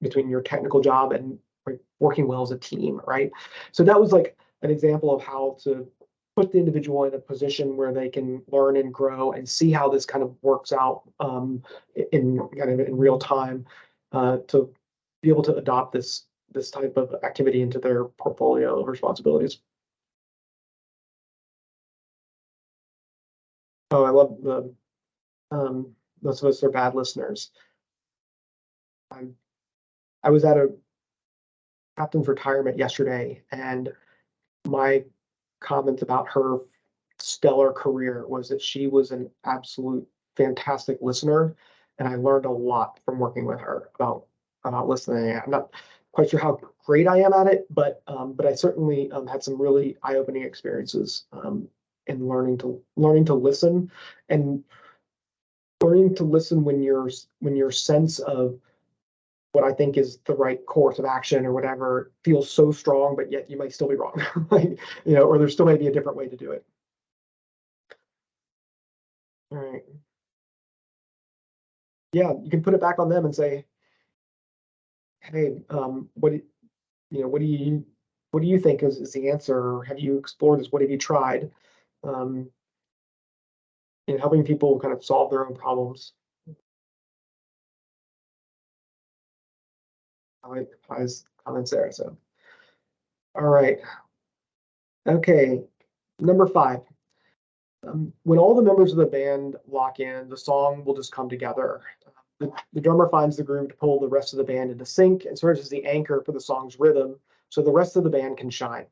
your technical job and working well as a team, right? So that was like an example of how to put the individual in a position where they can learn and grow and see how this kind of works out in real time to be able to adopt this type of activity into their portfolio of responsibilities. Oh, I love the most of us are bad listeners. I was at a captain's retirement yesterday, and my comment about her stellar career was that she was an absolute fantastic listener, and I learned a lot from working with her about listening. I'm not quite sure how great I am at it, but I certainly had some really eye-opening experiences in learning to listen, and learning to listen when your sense of what I think is the right course of action or whatever feels so strong, but yet you might still be wrong, like, or there still may be a different way to do it. All right. Yeah, you can put it back on them and say, hey, what do you think is the answer? Or have you explored this? What have you tried? In helping people kind of solve their own problems. I like Pi's comments there. So, all right. Okay, number 5. When all the members of the band lock in, the song will just come together. The drummer finds the groove to pull the rest of the band into sync and serves as the anchor for the song's rhythm, so the rest of the band can shine.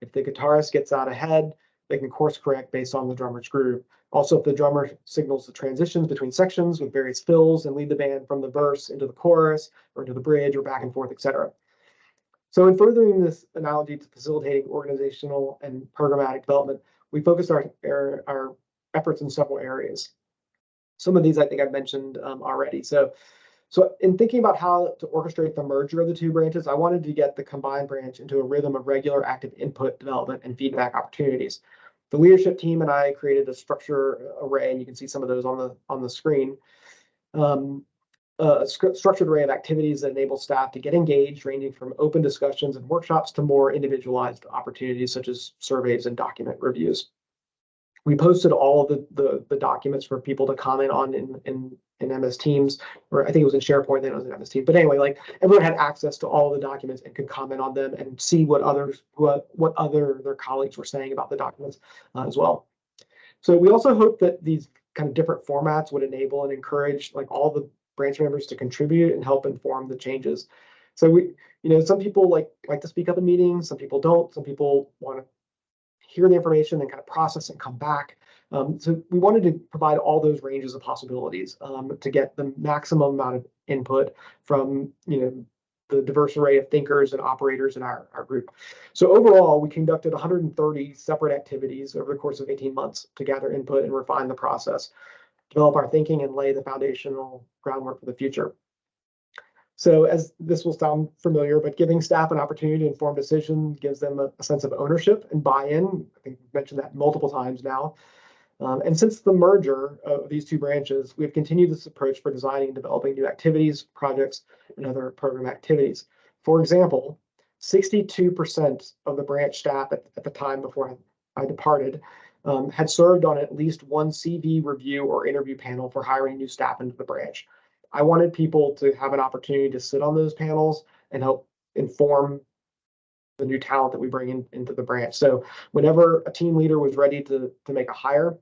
If the guitarist gets out ahead, they can course correct based on the drummer's groove. Also, if the drummer signals the transitions between sections with various fills and lead the band from the verse into the chorus or into the bridge or back and forth, etc. So in furthering this analogy to facilitating organizational and programmatic development, we focused our efforts in several areas. Some of these I think I've mentioned already. So in thinking about how to orchestrate the merger of the two branches, I wanted to get the combined branch into a rhythm of regular active input, development, and feedback opportunities. The leadership team and I created a structure array, and you can see some of those on the screen. A structured array of activities that enable staff to get engaged, ranging from open discussions and workshops to more individualized opportunities such as surveys and document reviews. We posted all of the documents for people to comment on in MS Teams, or I think it was in SharePoint, then it was in MS Teams. But anyway, like everyone had access to all the documents and could comment on them and see what their colleagues were saying about the documents as well. So we also hope that these kind of different formats would enable and encourage like all the branch members to contribute and help inform the changes. So some people like to speak up in meetings, some people don't, some people want to hear the information and kind of process and come back. So we wanted to provide all those ranges of possibilities to get the maximum amount of input from the diverse array of thinkers and operators in our group. So overall, we conducted 130 separate activities over the course of 18 months to gather input and refine the process, develop our thinking, and lay the foundational groundwork for the future. So as this will sound familiar, but giving staff an opportunity to inform decisions gives them a sense of ownership and buy-in. I think we've mentioned that multiple times now. And since the merger of these two branches, we've continued this approach for designing and developing new activities, projects, and other program activities. For example, 62% of the branch staff at the time before I departed had served on at least one CV review or interview panel for hiring new staff into the branch. I wanted people to have an opportunity to sit on those panels and help inform the new talent that we bring into the branch. So whenever a team leader was ready to make a hire,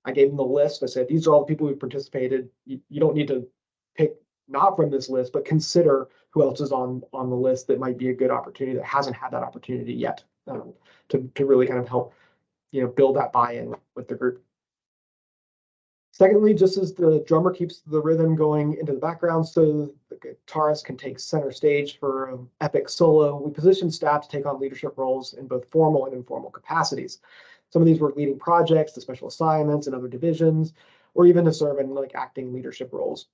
I gave them the list. I said, these are all the people who participated. You don't need to pick not from this list, but consider who else is on the list that might be a good opportunity that hasn't had that opportunity yet to really kind of help build that buy-in with the group. Secondly, just as the drummer keeps the rhythm going into the background so the guitarist can take center stage for an epic solo, we position staff to take on leadership roles in both formal and informal capacities. Some of these were leading projects, the special assignments in other divisions, or even to serve in like acting leadership roles.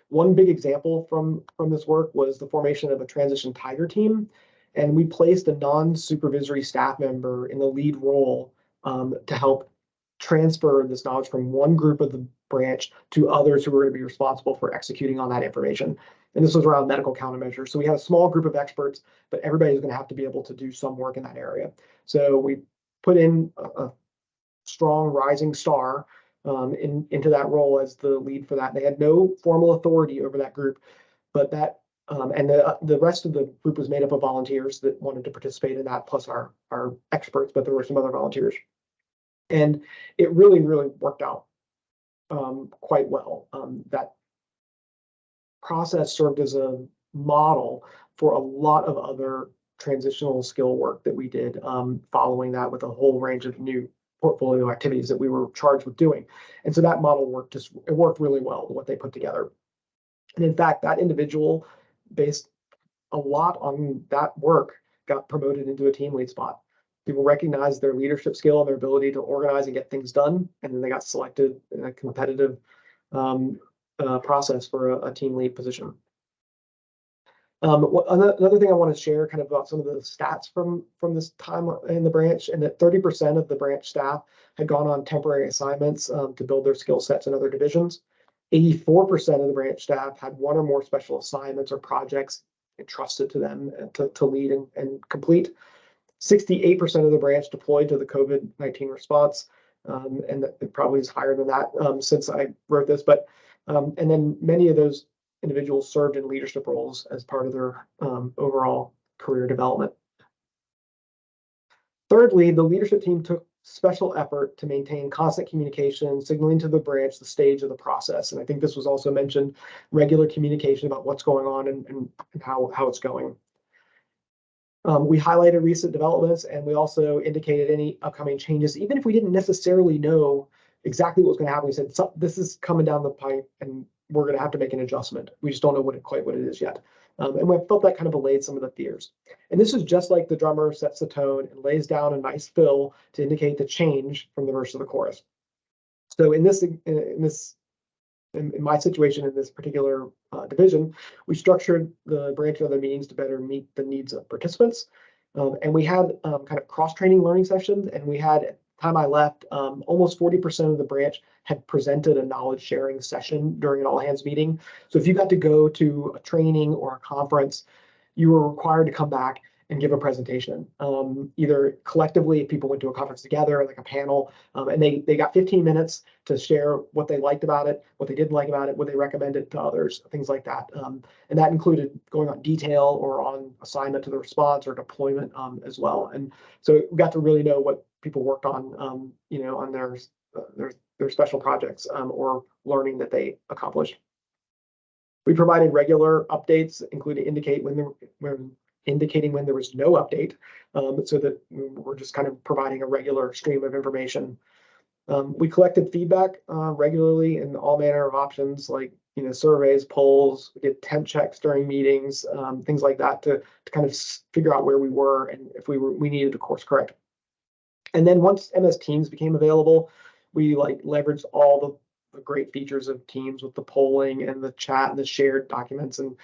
One big example from this work was the formation of a transition Tiger team, and we placed a non-supervisory staff member in the lead role to help transfer this knowledge from one group of the branch to others who were going to be responsible for executing on that information. And this was around medical countermeasures. So we had a small group of experts, but everybody's going to have to be able to do some work in that area. So we put in a strong rising star into that role as the lead for that. They had no formal authority over that group, but that and the rest of the group was made up of volunteers that wanted to participate in that, plus our experts, but there were some other volunteers. And it really, really worked out quite well. That process served as a model for a lot of other transitional skill work that we did following that with a whole range of new portfolio activities that we were charged with doing. And so that model worked really well, what they put together. And in fact, that individual, based a lot on that work, got promoted into a team lead spot. People recognized their leadership skill and their ability to organize and get things done, and then they got selected in a competitive process for a team lead position. Another thing I want to share kind of about some of the stats from this time in the branch, and that 30% of the branch staff had gone on temporary assignments to build their skill sets in other divisions. 84% of the branch staff had one or more special assignments or projects entrusted to them to lead and complete. 68% of the branch deployed to the COVID-19 response, and it probably is higher than that since I wrote this, but and then many of those individuals served in leadership roles as part of their overall career development. Thirdly, the leadership team took special effort to maintain constant communication, signaling to the branch the stage of the process. And I think this was also mentioned, regular communication about what's going on and how it's going. We highlighted recent developments, and we also indicated any upcoming changes, even if we didn't necessarily know exactly what was going to happen. We said, this is coming down the pipe, and we're going to have to make an adjustment. We just don't know quite what it is yet. And we felt that kind of allayed some of the fears. And this is just like the drummer sets the tone and lays down a nice fill to indicate the change from the verse to the chorus. So in my situation in this particular division, we structured the branch and other meetings to better meet the needs of participants. And we had kind of cross-training learning sessions, and we had, at the time I left, almost 40% of the branch had presented a knowledge sharing session during an all-hands meeting. So if you got to go to a training or a conference, you were required to come back and give a presentation, either collectively if people went to a conference together, like a panel, and they got 15 minutes to share what they liked about it, what they didn't like about it, what they recommended to others, things like that. And that included going on detail or on assignment to the response or deployment as well. And so we got to really know what people worked on, on their their special projects or learning that they accomplished. We provided regular updates, including indicating when there was no update, so that we're just kind of providing a regular stream of information. We collected feedback regularly in all manner of options, like surveys, polls. We did temp checks during meetings, things like that, to kind of figure out where we were and if we needed to course correct. And then once MS Teams became available, we leveraged all the great features of Teams with the polling and the chat and the shared documents and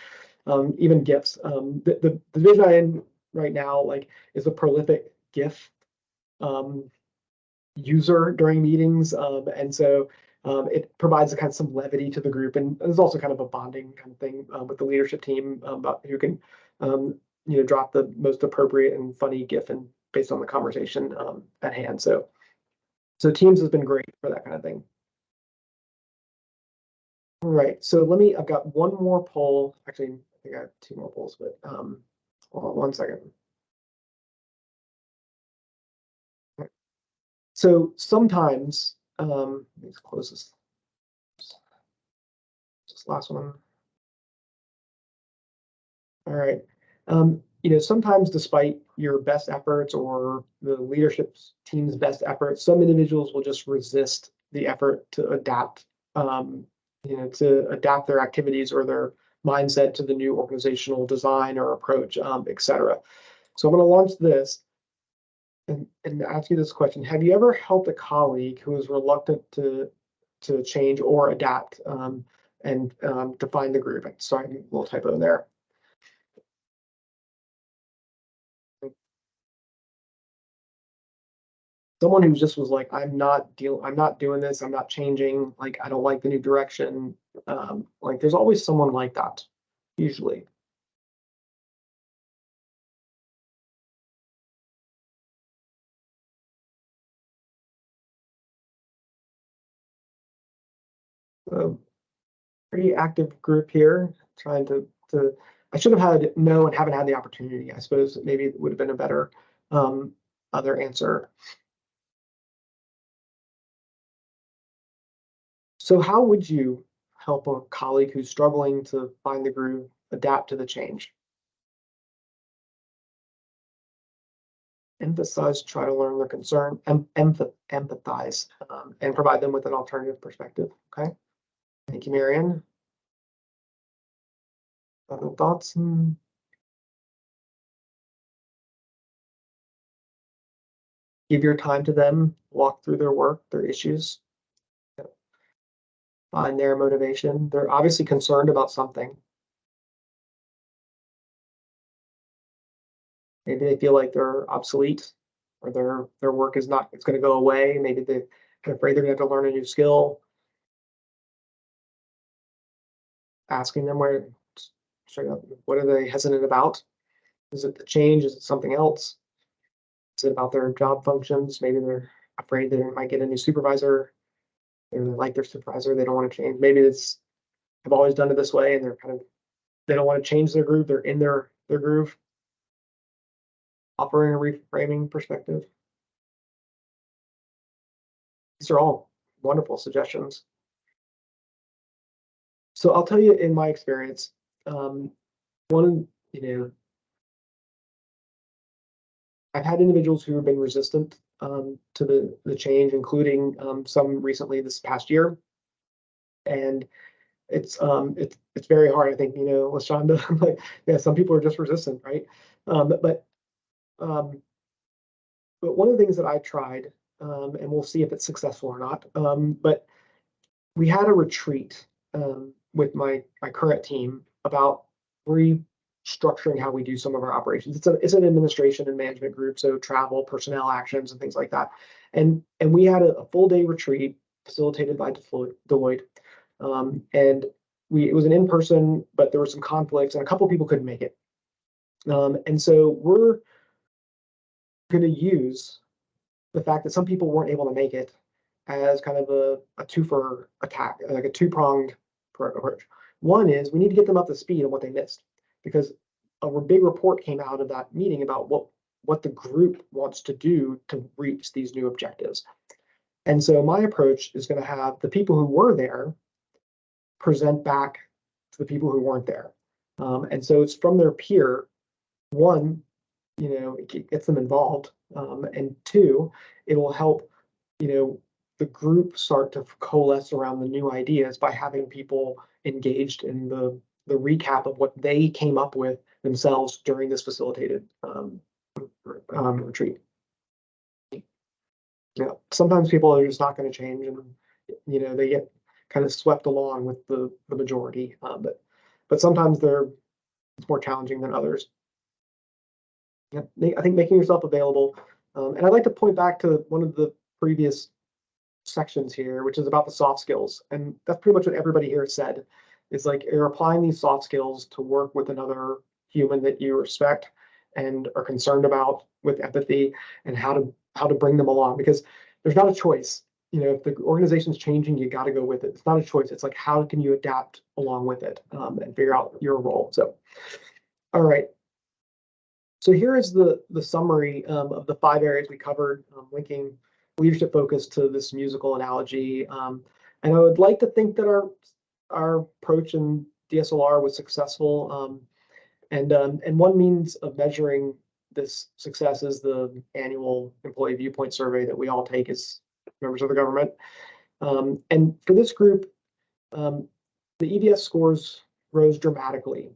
even GIFs. The division I'm in right now is a prolific GIF user during meetings, and so it provides a kind of some levity to the group, and there's also kind of a bonding kind of thing with the leadership team about who can drop the most appropriate and funny GIF and based on the conversation at hand. So Teams has been great for that kind of thing. All right, so I've got one more poll. Actually, I think I have two more polls, but hold on one second. So sometimes, let's close this last one. All right. Sometimes despite your best efforts or the leadership team's best efforts, some individuals will just resist the effort to adapt, to adapt their activities or their mindset to the new organizational design or approach, et cetera. So I'm going to launch this and ask you this question. Have you ever helped a colleague who is reluctant to change or adapt and define the group? Sorry, a little typo there. Someone who just was like, I'm not doing this, I'm not changing, I don't like the new direction. There's always someone like that, usually. Pretty active group here, trying to I should have had no and haven't had the opportunity. I suppose maybe it would have been a better other answer. So how would you help a colleague who's struggling to find the groove, adapt to the change? Emphasize, try to learn their concern, empathize, and provide them with an alternative perspective. Okay. Thank you, Marianne. Other thoughts? Give your time to them, walk through their work, their issues, find their motivation. They're obviously concerned about something. Maybe they feel like they're obsolete or their work is not, it's going to go away. Maybe they're afraid they're going to have to learn a new skill. Asking them what are they hesitant about? Is it the change? Is it something else? Is it about their job functions? Maybe they're afraid they might get a new supervisor. They really like their supervisor. They don't want to change. Maybe it's, I've always done it this way, and they don't want to change their groove. They're in their groove. Offering a reframing perspective. These are all wonderful suggestions. So I'll tell you, in my experience, I've had individuals who have been resistant to the change, including some recently this past year, and it's very hard. I think LaShonda, some people are just resistant, right? But one of the things that I tried, and we'll see if it's successful or not, but we had a retreat with my current team about restructuring how we do some of our operations. It's an administration and management group, so travel, personnel actions, and things like that. And we had a full day retreat facilitated by Deloitte, and it was an in-person, but there were some conflicts, and a couple of people couldn't make it. And so we're going to use the fact that some people weren't able to make it as kind of a twofer attack, like a two-pronged approach. One is we need to get them up to speed on what they missed, because a big report came out of that meeting about what the group wants to do to reach these new objectives. And so my approach is going to have the people who were there present back to the people who weren't there. And so it's from their peer. One, it gets them involved. And two, it will help, the group start to coalesce around the new ideas by having people engaged in the recap of what they came up with themselves during this facilitated retreat. Sometimes people are just not going to change, and they get kind of swept along with the majority. But sometimes it's more challenging than others. Yeah, I think making yourself available, and I'd like to point back to one of the previous sections here, which is about the soft skills, and that's pretty much what everybody here said. Is like you're applying these soft skills to work with another human that you respect and are concerned about with empathy, and how to bring them along, because there's not a choice. If the organization's changing, you got to go with it. It's not a choice. It's like, how can you adapt along with it, and figure out your role. So, all right. So here is the summary of the 5 areas we covered, linking leadership focus to this musical analogy. And I would like to think that our approach in DSLR was successful. And one means of measuring this success is the annual employee viewpoint survey that we all take as members of the government. And for this group, the EVS scores rose dramatically,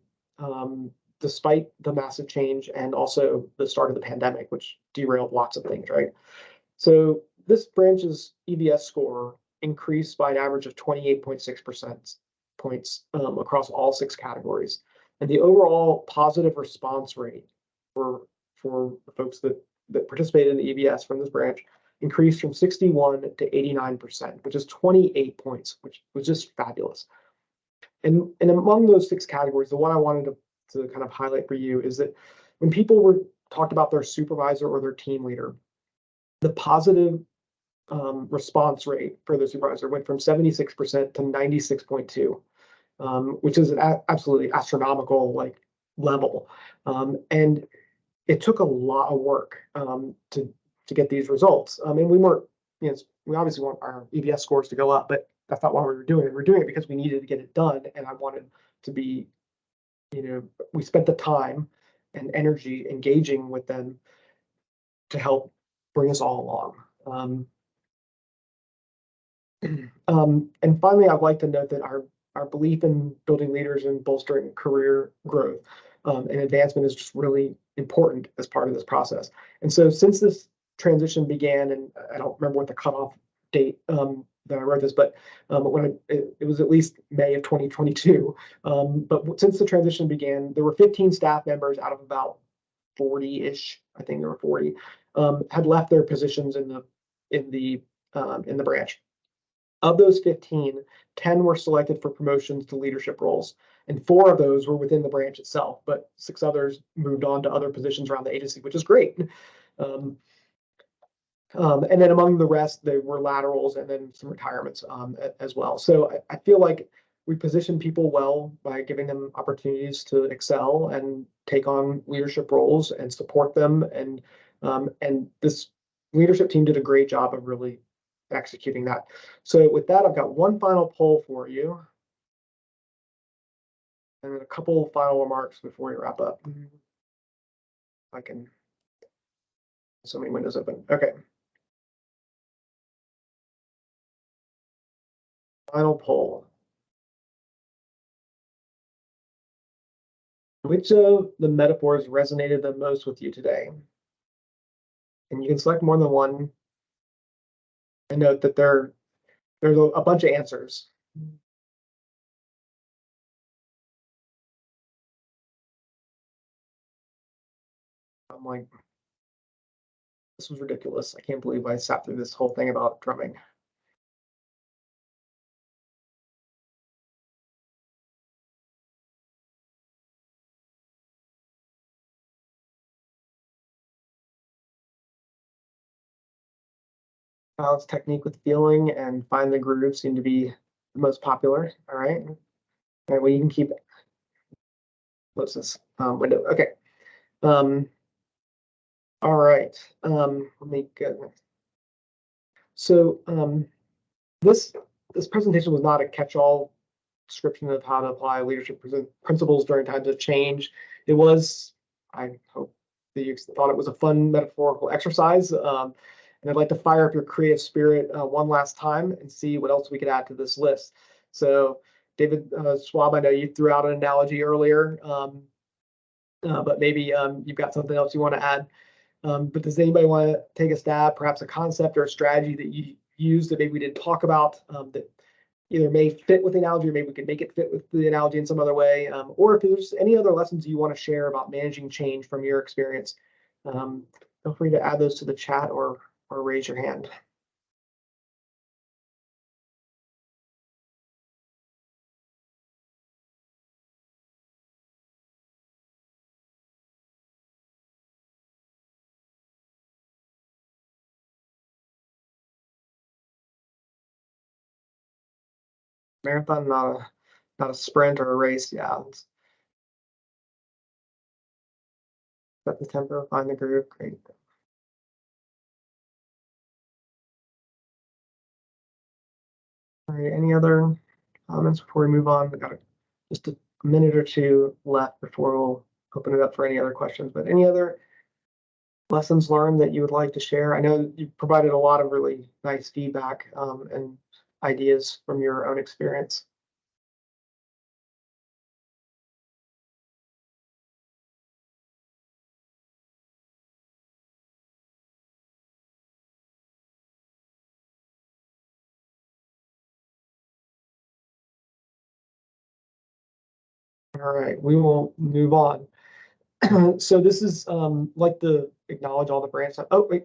despite the massive change and also the start of the pandemic, which derailed lots of things, right? So this branch's EVS score increased by an average of 28.6% points across all 6 categories. And the overall positive response rate for the folks that participated in the EVS from this branch increased from 61 to 89%, which is 28 points, which was just fabulous. And among those 6 categories, the one I wanted to kind of highlight for you is that when people talked about their supervisor or their team leader, the positive response rate for the supervisor went from 76% to 96.2, which is an absolutely astronomical level. And it took a lot of work to get these results. I mean, we obviously want our EVS scores to go up, but that's not why we were doing it. We're doing it because we needed to get it done, and I wanted to be, we spent the time and energy engaging with them to help bring us all along. And finally, I'd like to note that our belief in building leaders and bolstering career growth and advancement is just really important as part of this process. And so since this transition began, and I don't remember what the cutoff date that I wrote this, but when it was at least May of 2022. But since the transition began, there were 15 staff members out of about 40-ish, I think there were 40, had left their positions in the branch. Of those 15, 10 were selected for promotions to leadership roles, and 4 of those were within the branch itself, but 6 others moved on to other positions around the agency, which is great. And then among the rest, there were laterals and then some retirements as well. So I feel like we position people well by giving them opportunities to excel and take on leadership roles and support them. And this leadership team did a great job of really executing that. So with that, I've got one final poll for you, and then a couple final remarks before we wrap up. I can, so many windows open. Okay. Final poll. Which of the metaphors resonated the most with you today? And you can select more than one. And note that there's a bunch of answers. I'm like, this was ridiculous. I can't believe I sat through this whole thing about drumming. Balance technique with feeling and find the groove seem to be the most popular. All right. All right, well, you can keep it. Close this window. Okay. All right. Let me go. So this presentation was not a catch-all description of how to apply leadership principles during times of change. It was, I hope that you thought it was a fun metaphorical exercise. And I'd like to fire up your creative spirit one last time and see what else we could add to this list. So David Schwab, I know you threw out an analogy earlier, but maybe you've got something else you want to add. But does anybody want to take a stab, perhaps a concept or a strategy that you used that maybe we didn't talk about that either may fit with the analogy, or maybe we could make it fit with the analogy in some other way, or if there's any other lessons you want to share about managing change from your experience, feel free to add those to the chat or raise your hand. Marathon, not a sprint or a race. Yeah. Set the tempo, find the groove. Great. All right. Any other comments before we move on? We got just a minute or two left before we'll open it up for any other questions. But any other lessons learned that you would like to share? I know you provided a lot of really nice feedback and ideas from your own experience. All right, we will move on. So this is like to acknowledge all the branch. Oh, wait,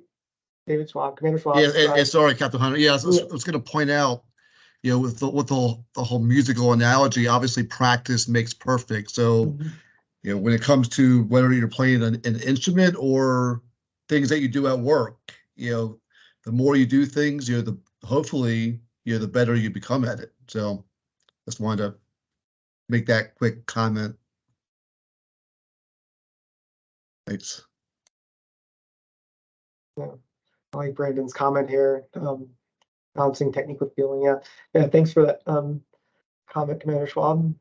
David Schwab, Commander Schwab. Yeah, and sorry, Captain Hunter. Yeah, I was going to point out, with the whole musical analogy, obviously practice makes perfect. So, when it comes to whether you're playing an instrument or things that you do at work, the more you do things, hopefully, the better you become at it. So, just wanted to make that quick comment. Thanks. Yeah, I like Brandon's comment here. Balancing technique with feeling. Yeah. Thanks for that comment, Commander Schwab.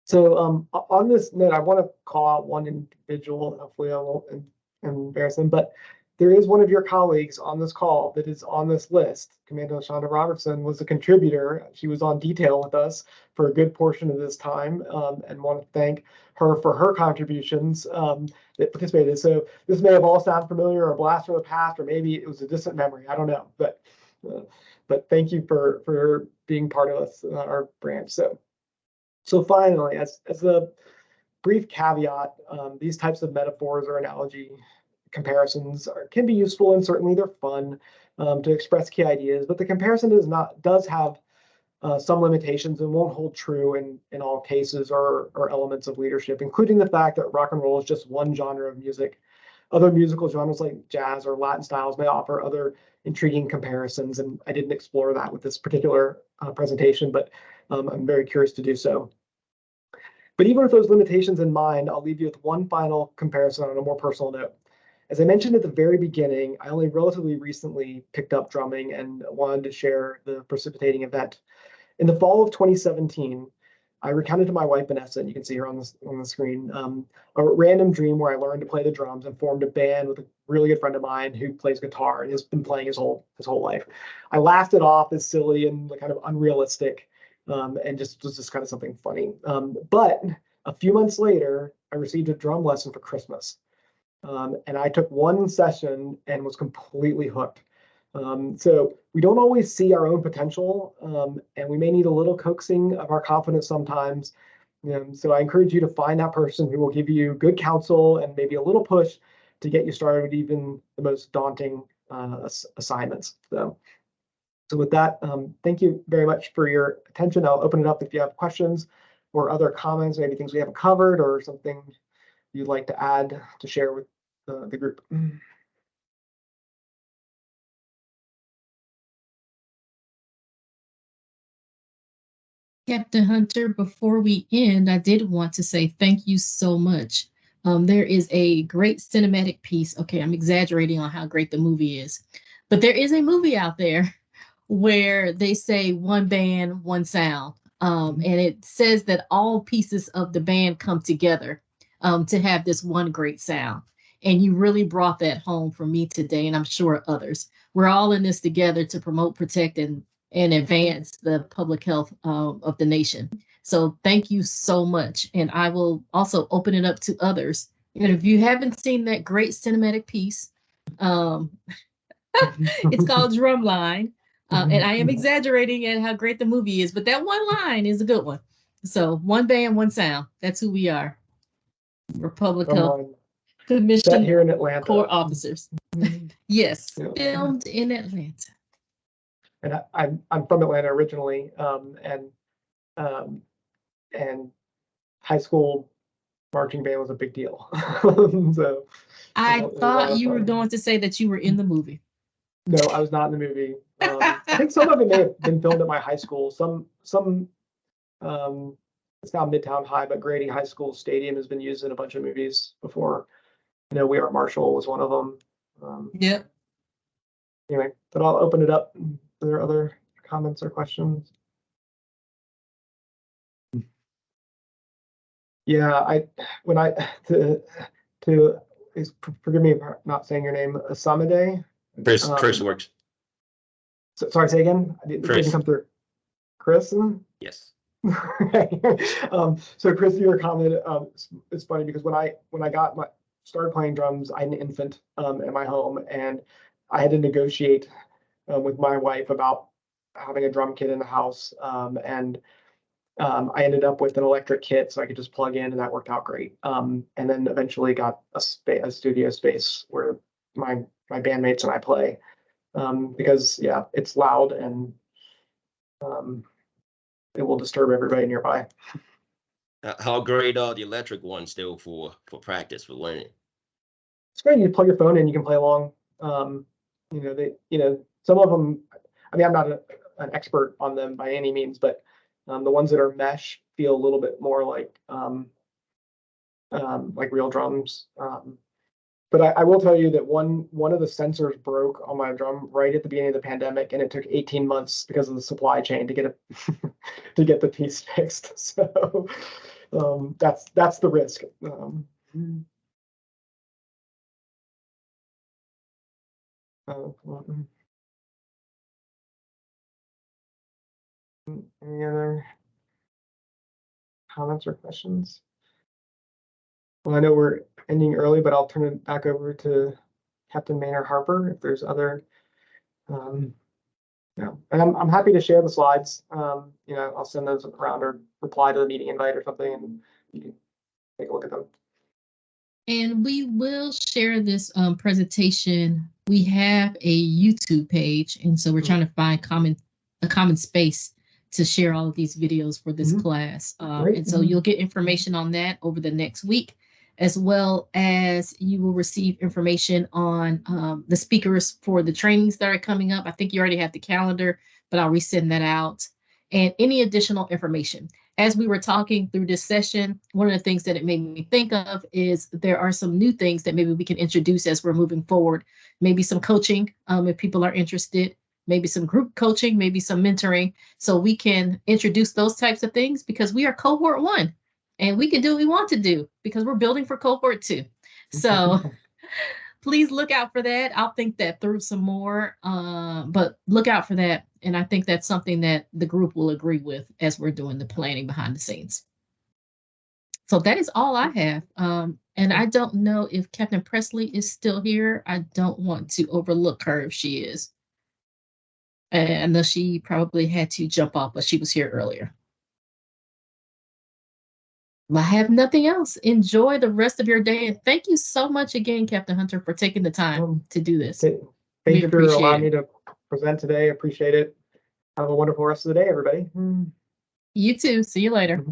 So on this note, I want to call out one individual. Hopefully, I won't embarrass him, but there is one of your colleagues on this call that is on this list. Commander Shonda Robertson was a contributor. She was on detail with us for a good portion of this time, and want to thank her for her contributions that participated. So this may have all sounded familiar or a blast from the past, or maybe it was a distant memory. I don't know, but thank you for being part of us, our branch. So finally, as a brief caveat, these types of metaphors or analogy comparisons can be useful, and certainly they're fun to express key ideas, but the comparison does have some limitations and won't hold true in all cases or elements of leadership, including the fact that rock and roll is just one genre of music. Other musical genres like jazz or Latin styles may offer other intriguing comparisons, and I didn't explore that with this particular presentation, but I'm very curious to do so. But even with those limitations in mind, I'll leave you with one final comparison on a more personal note. As I mentioned at the very beginning, I only relatively recently picked up drumming and wanted to share the precipitating event. In the fall of 2017, I recounted to my wife, Vanessa, and you can see her on the screen, a random dream where I learned to play the drums and formed a band with a really good friend of mine who plays guitar and has been playing his whole life. I laughed it off as silly and kind of unrealistic, and just was just kind of something funny. But a few months later, I received a drum lesson for Christmas. And I took one session and was completely hooked. So we don't always see our own potential, and we may need a little coaxing of our confidence sometimes. So I encourage you to find that person who will give you good counsel and maybe a little push to get you started with even the most daunting assignments. So with that, thank you very much for your attention. I'll open it up if you have questions or other comments, maybe things we haven't covered or something you'd like to add to share with the group. Captain Hunter, before we end, I did want to say thank you so much There is a great cinematic piece. Okay, I'm exaggerating on how great the movie is, but there is a movie out there where they say one band, one sound. And it says that all pieces of the band come together to have this one great sound. And you really brought that home for me today, and I'm sure others. We're all in this together to promote, protect, and advance the public health of the nation. So thank you so much. And I will also open it up to others. And if you haven't seen that great cinematic piece, it's called Drumline. And I am exaggerating at how great the movie is, but that one line is a good one. So one band, one sound. That's who we are. We're Public Health Commission Set here in Atlanta. Corps officers. Yes, Yeah. filmed in Atlanta. And I'm from Atlanta originally, and high school marching band was a big deal. So I thought you were going to say that you were in the movie. No, I was not in the movie. I think some of it may have been filmed at my high school. Some it's now Midtown High, but Grady High School Stadium has been used in a bunch of movies before. You know, We Are Marshall was one of them. Yep. Anyway, but I'll open it up. Are there other comments or questions? Yeah, forgive me for not saying your name, Asamade. Chris works. Sorry, say again. It didn't come through. Chris? Yes. So Chris, your comment, it's funny because when I started playing drums, I had an infant in my home, and I had to negotiate with my wife about having a drum kit in the house, and I ended up with an electric kit so I could just plug in, and that worked out great. And then eventually got a studio space where my bandmates and I play, because yeah, it's loud and it will disturb everybody nearby. How great are the electric ones still for practice, for learning? It's great. You plug your phone in, you can play along. Some of them, I mean, I'm not an expert on them by any means, but the ones that are mesh feel a little bit more like real drums. But I will tell you that one of the sensors broke on my drum right at the beginning of the pandemic, and it took 18 months because of the supply chain to get to get the piece fixed. So that's the risk. Any other comments or questions? Well, I know we're ending early, but I'll turn it back over to Captain Maynard Harper if there's other. And I'm happy to share the slides. I'll send those around or reply to the meeting invite or something, and you can take a look at them. And we will share this presentation. We have a YouTube page, and so we're trying to find a common space to share all of these videos for this class. And so you'll get information on that over the next week, as well as you will receive information on the speakers for the trainings that are coming up. I think you already have the calendar, but I'll resend that out, and any additional information. As we were talking through this session, one of the things that it made me think of is there are some new things that maybe we can introduce as we're moving forward. Maybe some coaching, if people are interested, maybe some group coaching, maybe some mentoring. So we can introduce those types of things because we are cohort 1 and we can do what we want to do because we're building for cohort 2. So please look out for that. I'll think that through some more, but look out for that. And I think that's something that the group will agree with as we're doing the planning behind the scenes. So that is all I have. And I don't know if Captain Presley is still here. I don't want to overlook her if she is. And I know she probably had to jump off, but she was here earlier. I have nothing else. Enjoy the rest of your day. And thank you so much again, Captain Hunter, for taking the time to do this. Thank you for allowing me to present today. Appreciate it. Have a wonderful rest of the day, everybody. You too. See you later.